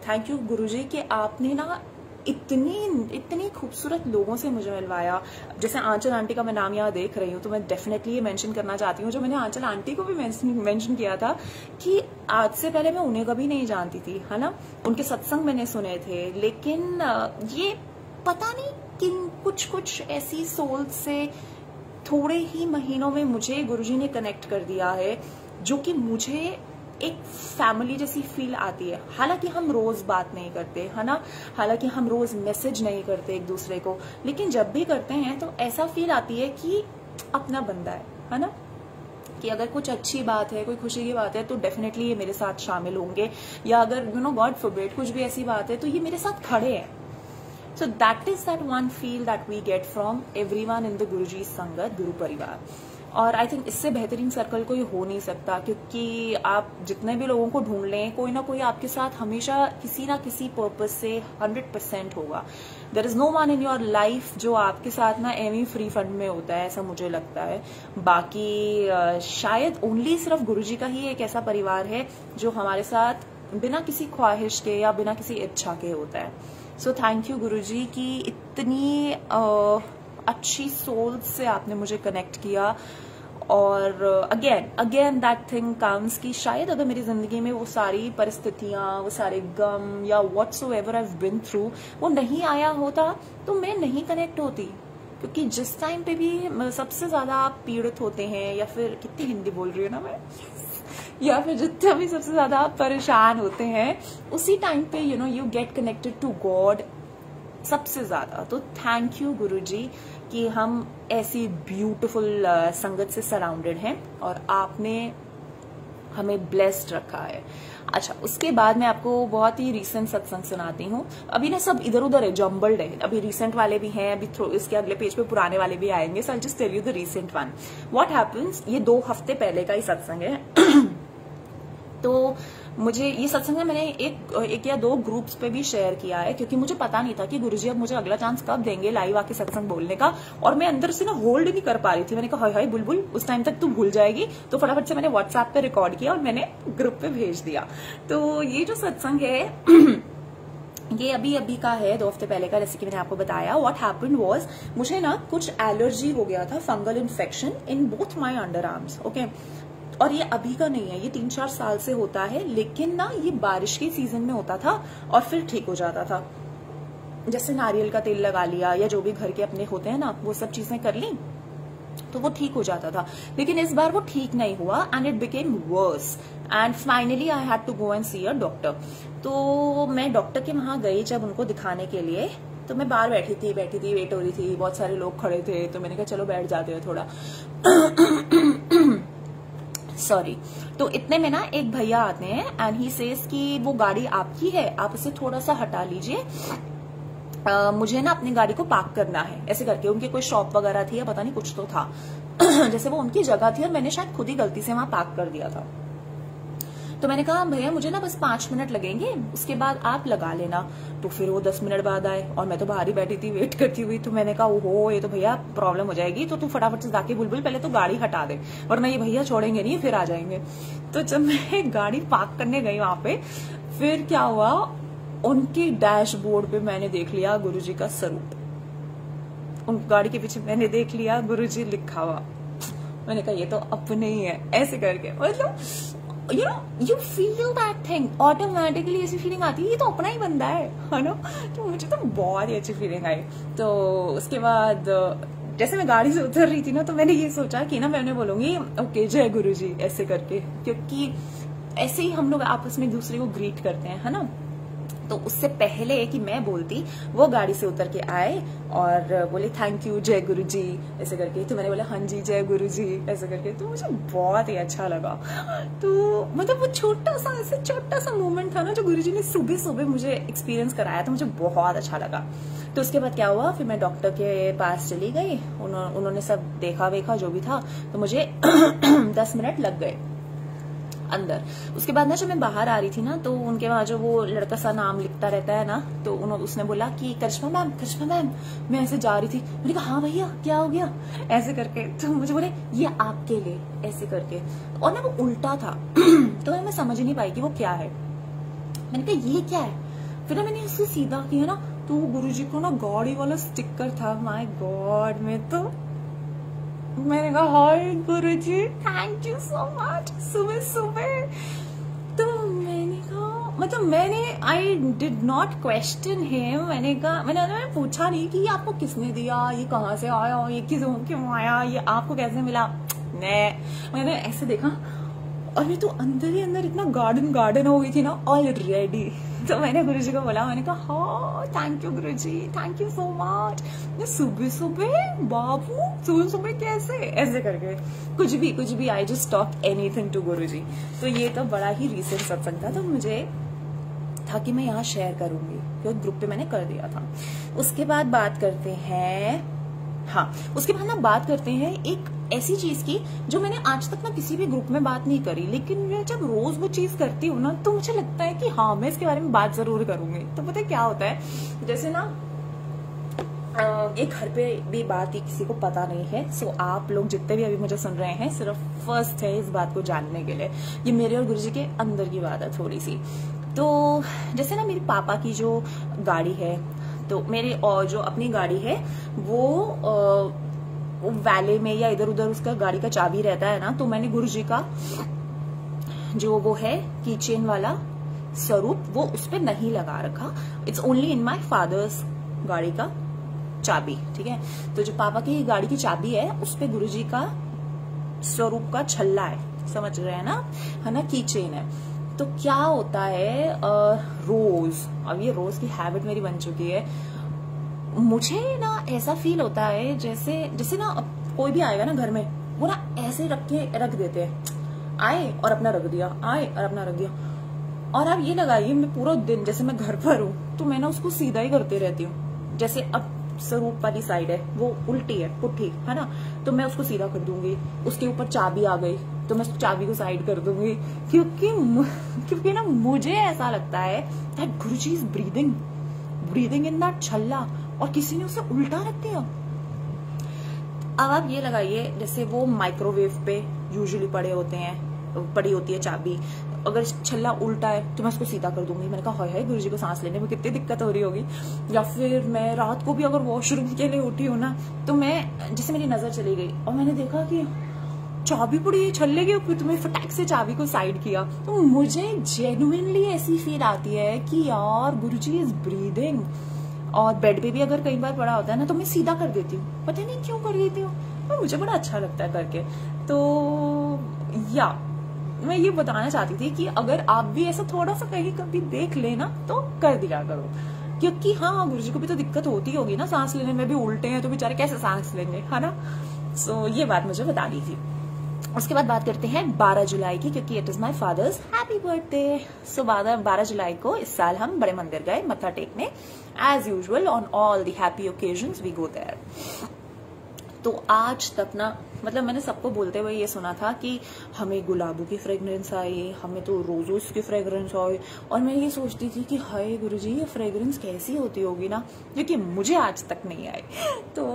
thank you Guruji कि आपने ना इतनी खूबसूरत लोगों से मुझे मिलवाया। जैसे आंचल आंटी का मैं नाम यहाँ देख रही हूँ, तो मैं डेफिनेटली ये मेंशन करना चाहती हूँ, जो मैंने आंचल आंटी को भी मेंशन किया था कि आज से पहले मैं उन्हें कभी नहीं जानती थी, है ना, उनके सत्संग मैंने सुने थे, लेकिन ये पता नहीं किन कुछ ऐसी सोल से थोड़े ही महीनों में मुझे गुरुजी ने कनेक्ट कर दिया है, जो कि मुझे एक फैमिली जैसी फील आती है। हालांकि हम रोज बात नहीं करते, है ना, हालांकि हम रोज मैसेज नहीं करते एक दूसरे को, लेकिन जब भी करते हैं तो ऐसा फील आती है कि अपना बंदा है ना, कि अगर कुछ अच्छी बात है, कोई खुशी की बात है, तो डेफिनेटली ये मेरे साथ शामिल होंगे, या अगर गॉड फॉरबिड कुछ भी ऐसी बात है तो ये मेरे साथ खड़े हैं। So that is that one feel that we get from everyone in the Guruji sangat, गुरु परिवार। और आई थिंक इससे बेहतरीन सर्कल कोई हो नहीं सकता, क्योंकि आप जितने भी लोगों को ढूंढ लें, कोई ना कोई आपके साथ हमेशा किसी ना किसी पर्पज से 100% होगा। There is no one in your life जो आपके साथ ना एवी फ्री फंड में होता है, ऐसा मुझे लगता है। बाकी शायद ओनली सिर्फ गुरुजी का ही एक ऐसा परिवार है जो हमारे साथ बिना किसी ख्वाहिश के या बिना किसी इच्छा के होता है। सो थैंक यू गुरुजी कि इतनी अच्छी सोल से आपने मुझे कनेक्ट किया। और अगेन दैट थिंग कम्स कि शायद अगर मेरी जिंदगी में वो सारी परिस्थितियां, वो सारे गम या whatsoever I have been through वो नहीं आया होता तो मैं नहीं कनेक्ट होती। क्योंकि जिस टाइम पे भी सबसे ज्यादा आप पीड़ित होते हैं, या फिर कितनी हिंदी बोल रही हूँ ना मैं, या फिर जितना भी सबसे ज्यादा आप परेशान होते हैं, उसी टाइम पे you get connected to God सबसे ज्यादा। तो थैंक यू गुरुजी कि हम ऐसी ब्यूटीफुल संगत से सराउंडेड हैं और आपने हमें ब्लेस्ड रखा है। अच्छा, उसके बाद मैं आपको बहुत ही रीसेंट सत्संग सुनाती हूँ। अभी ना सब इधर उधर है, जम्बल्ड है, अभी रीसेंट वाले भी हैं, अभी इसके अगले पेज पे पुराने वाले भी आएंगे। So I just tell you the recent one. What happens, ये 2 हफ्ते पहले का ही सत्संग है। तो मुझे ये सत्संग मैंने एक या 2 ग्रुप्स पे भी शेयर किया है, क्योंकि मुझे पता नहीं था कि गुरुजी अब मुझे अगला चांस कब देंगे लाइव आके सत्संग बोलने का। और मैं अंदर से ना होल्ड नहीं कर पा रही थी। मैंने कहा हाय बुलबुल, उस टाइम तक तू भूल जाएगी। तो फटाफट से मैंने व्हाट्सएप पे रिकॉर्ड किया और मैंने ग्रुप पे भेज दिया। तो ये जो सत्संग है ये अभी का है, 2 हफ्ते पहले का, जैसे कि मैंने आपको बताया। व्हाट हैपेंड वाज, मुझे ना कुछ एलर्जी हो गया था, fungal infection in both my under arms. Okay, और ये अभी का नहीं है, ये 3-4 साल से होता है। लेकिन ना ये बारिश के सीजन में होता था और फिर ठीक हो जाता था। जैसे नारियल का तेल लगा लिया या जो भी घर के अपने होते हैं ना, वो सब चीजें कर ली तो वो ठीक हो जाता था। लेकिन इस बार वो ठीक नहीं हुआ and it became worse and finally I had to go and see a doctor. तो मैं डॉक्टर के वहां गई जब उनको दिखाने के लिए। तो मैं बाहर बैठी थी, वेट हो रही थी, बहुत सारे लोग खड़े थे। तो मैंने कहा चलो बैठ जाते हैं थोड़ा। सॉरी। तो इतने में ना एक भैया आते हैं एंड ही सेज कि वो गाड़ी आपकी है, आप इसे थोड़ा सा हटा लीजिए, मुझे ना अपनी गाड़ी को पार्क करना है, ऐसे करके। उनकी कोई शॉप वगैरह थी या पता नहीं कुछ तो था। जैसे वो उनकी जगह थी और मैंने शायद खुद ही गलती से वहां पार्क कर दिया था। तो मैंने कहा भैया मुझे ना बस 5 मिनट लगेंगे, उसके बाद आप लगा लेना। तो फिर वो 10 मिनट बाद आए और मैं तो बाहर ही बैठी थी वेट करती हुई। तो मैंने कहा ओहो ये तो भैया प्रॉब्लम हो जाएगी, तो तू फटाफट से जाके बुलबुल पहले तो गाड़ी हटा दे, वरना ये भैया छोड़ेंगे नहीं, फिर आ जाएंगे। तो जब मैं गाड़ी पार्क करने गई वहां पे, फिर क्या हुआ, उनके डैशबोर्ड पे मैंने देख लिया गुरुजी का स्वरूप। उन गाड़ी के पीछे मैंने देख लिया गुरुजी लिखा हुआ। मैंने कहा ये तो अपने ही है, ऐसे करके। मतलब you feel that thing automatically, ऐसी फीलिंग आती है ये तो अपना ही बंदा है ना। तो मुझे तो बहुत ही अच्छी फीलिंग आई। तो उसके बाद जैसे मैं गाड़ी से उतर रही थी ना, तो मैंने ये सोचा कि ना मैंने बोलूंगी ओके जय गुरुजी ऐसे करके, क्योंकि ऐसे ही हम लोग आपस में एक दूसरे को ग्रीट करते हैं, है ना। तो उससे पहले कि मैं बोलती, वो गाड़ी से उतर के आए और बोले थैंक यू जय गुरुजी ऐसे करके। तो मैंने बोला हाँ जी जय गुरुजी ऐसे करके। तो मुझे बहुत ही अच्छा लगा। तो मतलब वो छोटा सा मोमेंट था ना जो गुरुजी ने सुबह सुबह मुझे एक्सपीरियंस कराया, तो मुझे बहुत अच्छा लगा। तो उसके बाद क्या हुआ, फिर मैं डॉक्टर के पास चली गई, उन्होंने सब देखा वेखा जो भी था। तो मुझे 10 मिनट लग गए अंदर। उसके बाद ना जब मैं बाहर आ रही थी ना, तो उनके वहां जो वो लड़का सा नाम लिखता रहता है ना, तो उसने बोला कि करिश्मा मैम। मैं ऐसे जा रही थी, मैंने कहा हाँ भैया क्या हो गया ऐसे करके। तो मुझे बोले ये आपके लिए ऐसे करके, और ना वो उल्टा था। तो मैं समझ नहीं पाई कि वो क्या है। मैंने कहा ये क्या है। फिर ना मैंने उससे सीधा किया ना, तो गुरुजी को ना गाड़ी वाला स्टिकर था। माय गॉड, मैंने कहा हाय गुरुजी थैंक यू सो मच सुबह सुबह। तो मैंने कहा मतलब I did not question him. मैंने पूछा नहीं कि ये आपको किसने दिया, ये कहाँ से आया, ये क्यों आया, ये आपको कैसे मिला। मैंने ऐसे देखा और मैं तो अंदर ही अंदर इतना गार्डन हो गई थी ना ऑलरेडी। तो मैंने गुरुजी को बोला, मैंने कहा हाँ thank you Guruji, thank you so much. सुबह बाबू सुबह कैसे ऐसे करके कुछ भी I just talk anything to Guruji. तो ये तो बड़ा ही रीसेंट सत्संग था, तो मुझे था कि मैं यहाँ शेयर करूंगी, क्योंकि ग्रुप पे मैंने कर दिया था। उसके बाद बात करते हैं एक ऐसी चीज की जो मैंने आज तक ना किसी भी ग्रुप में बात नहीं करी, लेकिन मैं जब रोज वो चीज करती हूँ ना, तो मुझे लगता है कि हाँ मैं इसके बारे में बात जरूर करूंगी। तो पता है क्या होता है, जैसे ना ये घर पे भी बात ही किसी को पता नहीं है। सो आप लोग जितने भी अभी मुझे सुन रहे हैं सिर्फ फर्स्ट है इस बात को जानने के लिए। ये मेरे और गुरुजी के अंदर की बात है थोड़ी सी। तो जैसे ना मेरे पापा की जो गाड़ी है, तो मेरी और जो अपनी गाड़ी है वो वैले में या इधर उधर उसका गाड़ी का चाबी रहता है ना, तो मैंने गुरुजी का जो वो है कीचेन वाला स्वरूप वो उस पर नहीं लगा रखा। It's only in my father's गाड़ी का चाबी, ठीक है। तो जो पापा की गाड़ी की चाबी है उस पे गुरुजी का स्वरूप का छल्ला है, समझ रहे हैं ना, है ना, कीचेन है। तो क्या होता है रोज, अब ये रोज की हैबिट मेरी बन चुकी है, मुझे ना ऐसा फील होता है जैसे ना कोई भी आएगा ना घर में, वो ना ऐसे रख देते हैं, आए और अपना रख दिया, आए और अपना रख दिया। और आप ये लगाइए मैं पूरा दिन, जैसे मैं घर पर हूँ तो मैं ना उसको सीधा ही करते रहती हूँ। जैसे अब स्वरूप वाली साइड है वो उल्टी है, पुट्ठी है ना, तो मैं उसको सीधा कर दूंगी। उसके ऊपर चाबी आ गई तो मैं चाबी को साइड कर दूंगी, क्योंकि ना मुझे ऐसा लगता है that Guruji is breathing in that छल्ला, और किसी ने उसे उल्टा रख दिया। अब आप ये लगाइए, जैसे वो माइक्रोवेव पे यूजुअली पड़ी होती है चाबी, अगर छल्ला उल्टा है तो मैं उसको सीधा कर दूंगी। मैंने कहा हाय हाय गुरुजी को सांस लेने में कितनी दिक्कत हो रही होगी। या फिर मैं रात को भी अगर वॉशरूम के लिए उठी हूँ ना, तो मैं जैसे मेरी नजर चली गई और मैंने देखा कि चाबी पड़ी है छल्ले के ऊपर, तो मैं फटाक से चाबी को साइड किया, तो मुझे जेन्युइनली ऐसी फील आती है कि यार गुरुजी इज ब्रीदिंग। और बेड पे भी अगर कई बार पड़ा होता है ना तो मैं सीधा कर देती हूँ, पता नहीं क्यों कर देती हूँ, पर मुझे बड़ा अच्छा लगता है करके। तो या मैं ये बताना चाहती थी कि अगर आप भी ऐसा थोड़ा सा कहीं कभी देख लेना तो कर दिया करो, क्योंकि हाँ गुरुजी को भी तो दिक्कत होती होगी ना, सांस लेने में भी उल्टे हैं तो बेचारे कैसे सांस लेंगे, है ना। सो ये बात मुझे बतानी थी। उसके बाद बात करते हैं 12 जुलाई की, क्योंकि it is my father's happy birthday. So 12 जुलाई को इस साल हम बड़े मंदिर गए मत्था टेकने, as usual on all the happy occasions we go there. तो आज तक ना, मतलब मैंने सबको बोलते हुए ये सुना था कि हमें गुलाबों की फ्रेग्रेंस आई, हमें तो रोजेस की फ्रेग्रेंस आई, और मैं ये सोचती थी कि हाय गुरुजी ये फ्रेग्रेंस कैसी होती होगी ना, जो कि मुझे आज तक नहीं आई। तो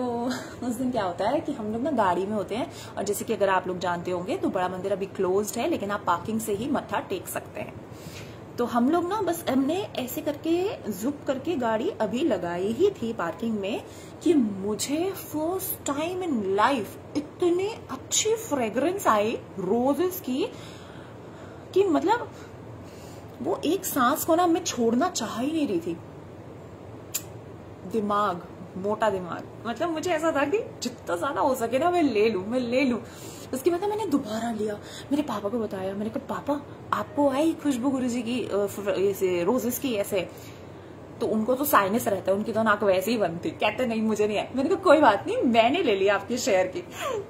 उस दिन क्या होता है कि हम लोग ना गाड़ी में होते हैं, और जैसे कि अगर आप लोग जानते होंगे तो बड़ा मंदिर अभी क्लोज्ड है, लेकिन आप पार्किंग से ही मत्था टेक सकते हैं। तो हम लोग ना बस हमने ऐसे करके जुप करके गाड़ी अभी लगाई ही थी पार्किंग में कि मुझे फर्स्ट टाइम इन लाइफ इतनी अच्छी फ्रेग्रेंस आई रोजेस की कि मतलब वो एक सांस को ना मैं छोड़ना चाह ही नहीं रही थी। दिमाग, मोटा दिमाग, मतलब मुझे ऐसा था कि जितना ज्यादा हो सके ना मैं ले लूं। उसके बाद मैंने दोबारा लिया, मेरे पापा को बताया, मैंने कहा पापा आपको आई खुशबू गुरुजी की ऐसे रोजेस की ऐसे, तो उनको तो साइनस रहता है, उनकी तो नाक वैसे ही बनती, कहते नहीं मुझे नहीं आई। मैंने कहा कोई बात नहीं, मैंने ले लिया आपके शेयर की।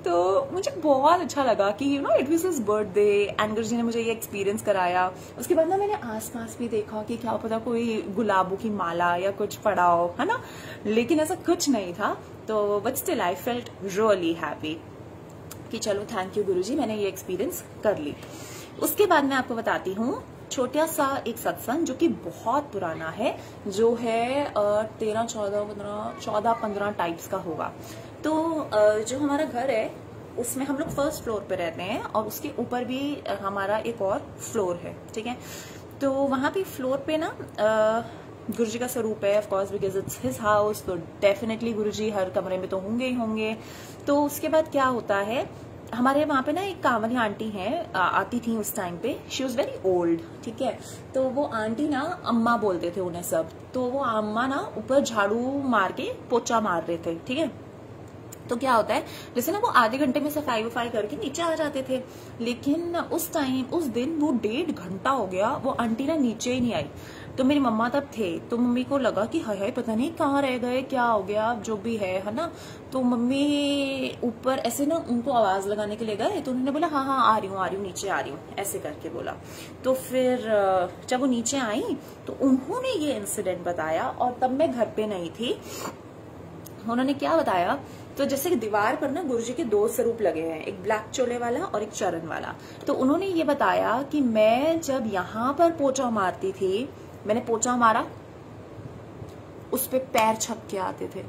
तो मुझे बहुत अच्छा लगा कि you know it was his birthday and Guruji ने मुझे ये एक्सपीरियंस कराया। उसके बाद ना मैंने आसपास भी देखा कि क्या पता कोई गुलाबों की माला या कुछ पड़ा हो, है ना, लेकिन ऐसा कुछ नहीं था। तो but still I felt really happy कि चलो थैंक यू गुरुजी, मैंने ये एक्सपीरियंस कर ली। उसके बाद मैं आपको बताती हूँ छोटा सा एक सत्संग जो कि बहुत पुराना है, जो है 13, 14, 15 टाइप्स का होगा। तो जो हमारा घर है उसमें हम लोग फर्स्ट फ्लोर पे रहते हैं, और उसके ऊपर भी हमारा एक और फ्लोर है, ठीक है। तो वहां पे फ्लोर पे ना गुरुजी का स्वरूप है, of course because it's his house, तो डेफिनेटली गुरुजी हर कमरे में तो होंगे ही होंगे। तो उसके बाद क्या होता है, हमारे वहां पे ना एक कांवरी आंटी है, आती थी उस टाइम पे, शी वॉज वेरी ओल्ड, ठीक है। तो वो आंटी ना अम्मा बोलते थे उन्हें सब, तो वो अम्मा ना ऊपर झाड़ू मार के पोछा मार रहे थे, ठीक है। तो क्या होता है, जैसे ना वो आधे घंटे में सफाई वफाई करके नीचे आ जाते थे, लेकिन उस दिन वो 1.5 घंटा हो गया, वो आंटी ना नीचे ही नहीं आई। तो मेरी मम्मा तब थे, तो मम्मी को लगा कि हाय हाय पता नहीं कहाँ रह गए, क्या हो गया, जो भी है ना। तो मम्मी ऊपर ऐसे ना उनको आवाज लगाने के लिए गए, तो उन्होंने बोला हाँ हाँ आ रही हूँ नीचे आ रही हूँ, ऐसे करके बोला। तो फिर जब वो नीचे आई तो उन्होंने ये इंसिडेंट बताया, और तब मैं घर पे नहीं थी। उन्होंने क्या बताया, तो जैसे कि दीवार पर ना गुरुजी के 2 स्वरूप लगे हैं, एक ब्लैक चोले वाला और एक चरण वाला। तो उन्होंने ये बताया कि मैं जब यहाँ पर पोछा मारती थी, मैंने पोछा मारा, उस पे पैर छप के आते थे,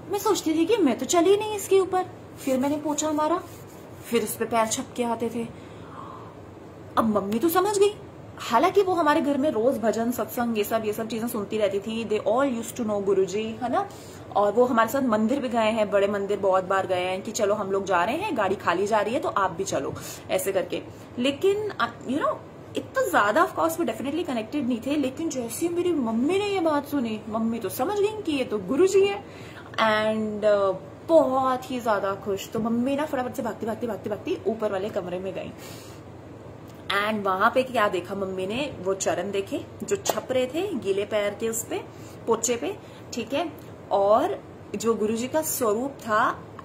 मैं सोचती थी कि मैं तो चली नहीं इसके ऊपर, फिर मैंने पोछा मारा, फिर उस पर पैर छपके आते थे। अब मम्मी तो समझ गई, हालांकि वो हमारे घर में रोज भजन सत्संग ये सब चीजें सुनती रहती थी। They all used to know Guruji, है ना। और वो हमारे साथ मंदिर भी गए हैं, बड़े मंदिर बहुत बार गए हैं कि चलो हम लोग जा रहे हैं, गाड़ी खाली जा रही है तो आप भी चलो, ऐसे करके। लेकिन यू नो इतना ज्यादा ऑफ कोर्स वो डेफिनेटली कनेक्टेड नहीं थे। लेकिन जैसे मेरी मम्मी ने ये बात सुनी, मम्मी तो समझ गई कि ये तो गुरुजी है, एंड बहुत ही ज्यादा खुश। तो मम्मी ना फटाफट से भागती ऊपर वाले कमरे में गई, एंड वहां पे क्या देखा मम्मी ने, वो चरण देखे जो छप रहे थे गीले पैर के उस पे, पोचे पे, ठीक है। और जो गुरुजी का स्वरूप था,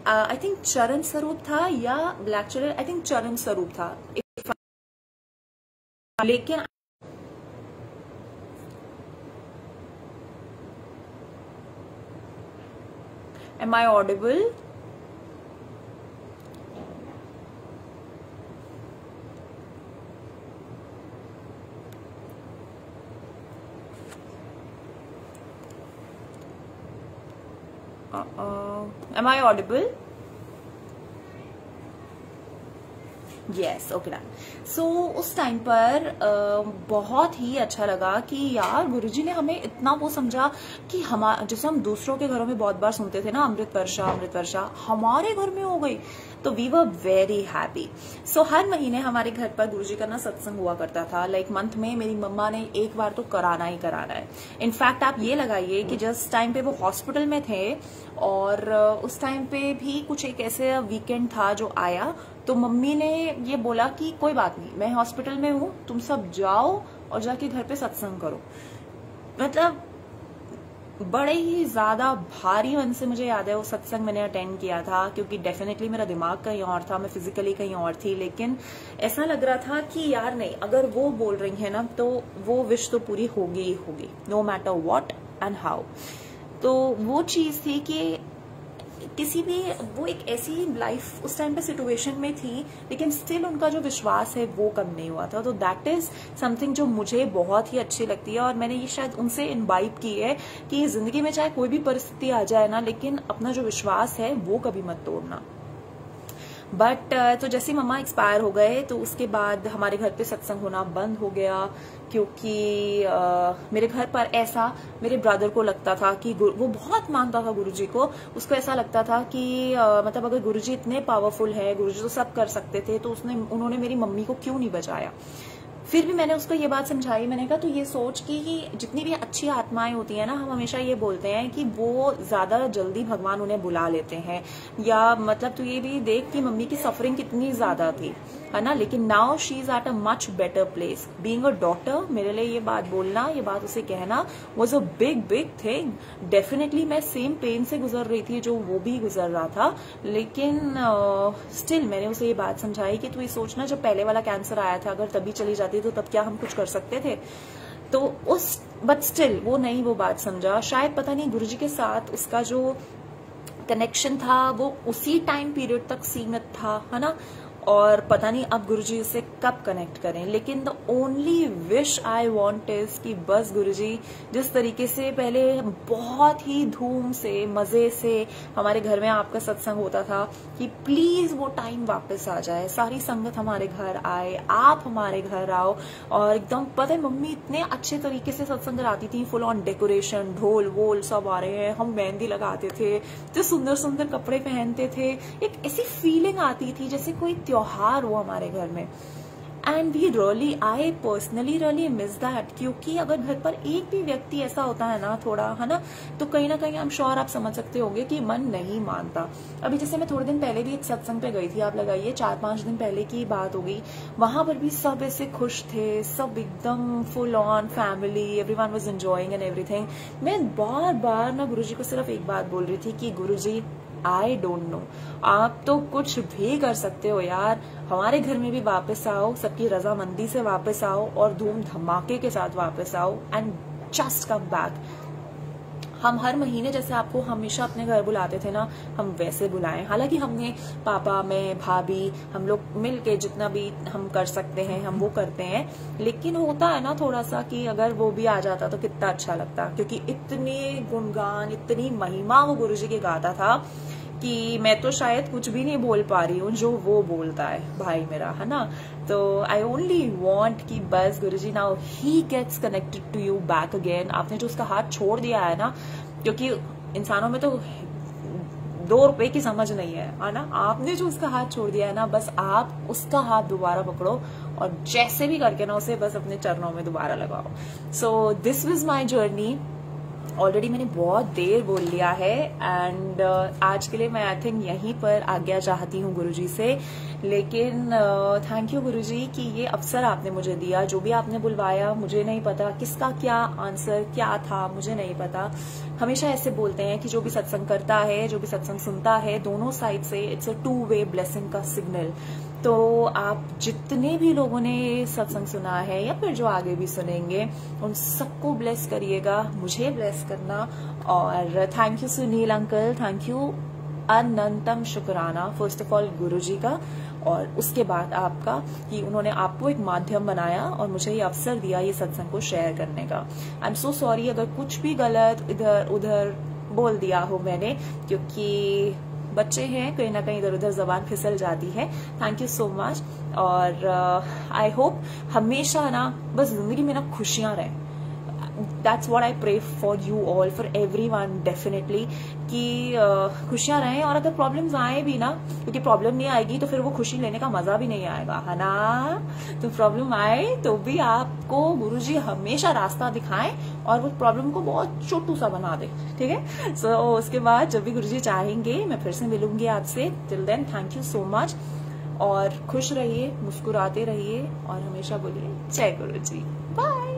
आई थिंक चरण स्वरूप था या ब्लैक चरण, आई थिंक चरण स्वरूप था। लेकिन am I audible? Am I audible? Yes, okay, done. So उस टाइम पर बहुत ही अच्छा लगा कि यार गुरुजी ने हमें इतना वो समझा कि जैसे हम दूसरों के घरों में बहुत बार सुनते थे ना, अमृत वर्षा हमारे घर में हो गई। तो वी वर वेरी हैप्पी। सो हर महीने हमारे घर पर गुरुजी का ना सत्संग हुआ करता था। लाइक मंथ में मेरी मम्मा ने एक बार तो कराना ही कराना है। इनफैक्ट आप ये लगाइए कि जिस टाइम पे वो हॉस्पिटल में थे, और उस टाइम पे भी कुछ एक ऐसे वीकेंड था जो आया, तो मम्मी ने ये बोला कि कोई बात नहीं, मैं हॉस्पिटल में हूं, तुम सब जाओ और जाके घर पे सत्संग करो। मतलब बड़े ही ज्यादा भारी मन से मुझे याद है वो सत्संग मैंने अटेंड किया था, क्योंकि डेफिनेटली मेरा दिमाग कहीं और था, मैं फिजिकली कहीं और थी। लेकिन ऐसा लग रहा था कि यार नहीं, अगर वो बोल रही है ना तो वो विश तो पूरी होगी ही होगी, no matter what and how. तो वो चीज थी कि किसी भी, वो एक ऐसी लाइफ उस टाइम पे सिचुएशन में थी, लेकिन स्टिल उनका जो विश्वास है वो कम नहीं हुआ था। तो दैट इज समथिंग जो मुझे बहुत ही अच्छी लगती है, और मैंने ये शायद उनसे इनवाइब की है कि जिंदगी में चाहे कोई भी परिस्थिति आ जाए ना, लेकिन अपना जो विश्वास है वो कभी मत तोड़ना। बट तो जैसे मम्मा एक्सपायर हो गए तो उसके बाद हमारे घर पे सत्संग होना बंद हो गया, क्योंकि मेरे घर पर ऐसा, मेरे ब्रदर को लगता था कि वो बहुत मानता था गुरुजी को, उसको ऐसा लगता था कि मतलब अगर गुरुजी इतने पावरफुल है, गुरुजी तो सब कर सकते थे, तो उन्होंने मेरी मम्मी को क्यों नहीं बचाया। फिर भी मैंने उसको ये बात समझाई, मैंने कहा तो ये सोच कि जितनी भी अच्छी आत्माएं होती है ना, हम हमेशा ये बोलते हैं कि वो ज्यादा जल्दी भगवान उन्हें बुला लेते हैं, या मतलब तू ये भी देख कि मम्मी की सफरिंग कितनी ज्यादा थी, है ना। लेकिन now she is at a much better place. Being a daughter, मेरे लिए ये बात बोलना, ये बात उसे कहना was a big thing. Definitely मैं सेम पेन से गुजर रही थी जो वो भी गुजर रहा था, लेकिन स्टिल मैंने उसे ये बात समझाई कि तू ये सोचना, जब पहले वाला कैंसर आया था, अगर तभी चली जाती तो तब क्या हम कुछ कर सकते थे। तो बट स्टिल वो नहीं, वो बात समझा। शायद पता नहीं गुरुजी के साथ उसका जो कनेक्शन था वो उसी टाइम पीरियड तक सीमित था, है ना। और पता नहीं अब गुरुजी से कब कनेक्ट करें। लेकिन the only wish I want is कि बस गुरुजी जिस तरीके से पहले बहुत ही धूम से मजे से हमारे घर में आपका सत्संग होता था, कि प्लीज वो टाइम वापस आ जाए, सारी संगत हमारे घर आए, आप हमारे घर आओ। और एकदम पता है मम्मी इतने अच्छे तरीके से सत्संग कराती थी, फुल ऑन डेकोरेशन, ढोल वोल सब आ रहे हैं, हम मेहंदी लगाते थे, तो सुंदर सुंदर कपड़े पहनते थे, एक ऐसी फीलिंग आती थी जैसे कोई त्योहार हो हमारे घर में। And we really, I personally really miss that, क्योंकि अगर घर पर एक भी व्यक्ति ऐसा होता है ना थोड़ा, है ना, तो कहीं ना कहीं आई एम श्योर आप समझ सकते होंगे कि मन नहीं मानता। अभी जैसे मैं थोड़े दिन पहले भी एक सत्संग पे गई थी, आप लगाइए 4-5 दिन पहले की बात हो गई, वहां पर भी सब ऐसे खुश थे, सब एकदम full on family, everyone was enjoying and everything. मैं बार बार ना गुरुजी को सिर्फ एक बात बोल रही थी कि गुरुजी आई डोंट नो, आप तो कुछ भी कर सकते हो यार, हमारे घर में भी वापस आओ, सबकी रजामंदी से वापस आओ और धूम धमाके के साथ वापस आओ, एंड जस्ट कम बैक। हम हर महीने जैसे आपको हमेशा अपने घर बुलाते थे ना, हम वैसे बुलाएं। हालांकि हमने पापा, मैं, भाभी, हम लोग मिल के जितना भी हम कर सकते हैं हम वो करते हैं, लेकिन होता है ना थोड़ा सा कि अगर वो भी आ जाता तो कितना अच्छा लगता, क्योंकि इतने गुणगान, इतनी महिमा वो गुरुजी के गाता था कि मैं तो शायद कुछ भी नहीं बोल पा रही हूँ जो वो बोलता है भाई मेरा, है ना। तो आई ओनली वॉन्ट कि बस Guruji now he gets connected to you back again. आपने जो उसका हाथ छोड़ दिया है ना, क्योंकि इंसानों में तो 2 रुपए की समझ नहीं है ना, आपने जो उसका हाथ छोड़ दिया है ना, बस आप उसका हाथ दोबारा पकड़ो और जैसे भी करके ना उसे बस अपने चरणों में दोबारा लगाओ। So this was my journey. Already मैंने बहुत देर बोल लिया है एंड आज के लिए मैं आई थिंक यहीं पर आज्ञा चाहती हूँ गुरुजी से। लेकिन थैंक यू गुरुजी कि ये अवसर आपने मुझे दिया। जो भी आपने बुलवाया, मुझे नहीं पता किसका क्या आंसर क्या था, मुझे नहीं पता। हमेशा ऐसे बोलते हैं कि जो भी सत्संग करता है, जो भी सत्संग सुनता है, दोनों साइड से इट्स अ 2 वे ब्लेसिंग का सिग्नल। तो आप जितने भी लोगों ने सत्संग सुना है या फिर जो आगे भी सुनेंगे, उन सबको ब्लेस करिएगा, मुझे ब्लेस करना। और thank you Sunil uncle, thank you, अनंतम शुक्राना फर्स्ट ऑफ ऑल गुरुजी का, और उसके बाद आपका कि उन्होंने आपको एक माध्यम बनाया और मुझे ये अवसर दिया ये सत्संग को शेयर करने का। आई एम सो सॉरी अगर कुछ भी गलत इधर उधर बोल दिया हो मैंने, क्योंकि बच्चे हैं, कहीं ना कहीं इधर उधर जबान फिसल जाती है। Thank you so much. और आई होप हमेशा ना बस जिंदगी में ना खुशियां रहें। That's what I pray for you all, for everyone definitely, कि खुशियां रहें। और अगर प्रॉब्लम्स आए भी ना, क्योंकि प्रॉब्लम नहीं आएगी तो फिर वो खुशी लेने का मजा भी नहीं आएगा, है ना। तो प्रॉब्लम आए तो भी आपको गुरुजी हमेशा रास्ता दिखाएं और वो प्रॉब्लम को बहुत छोटू सा बना दे, ठीक है। सो उसके बाद जब भी गुरुजी चाहेंगे मैं फिर से मिलूंगी आपसे। Till then thank you so much, और खुश रहिए, मुस्कुराते रहिए और हमेशा बोलिए जय गुरुजी। बाय।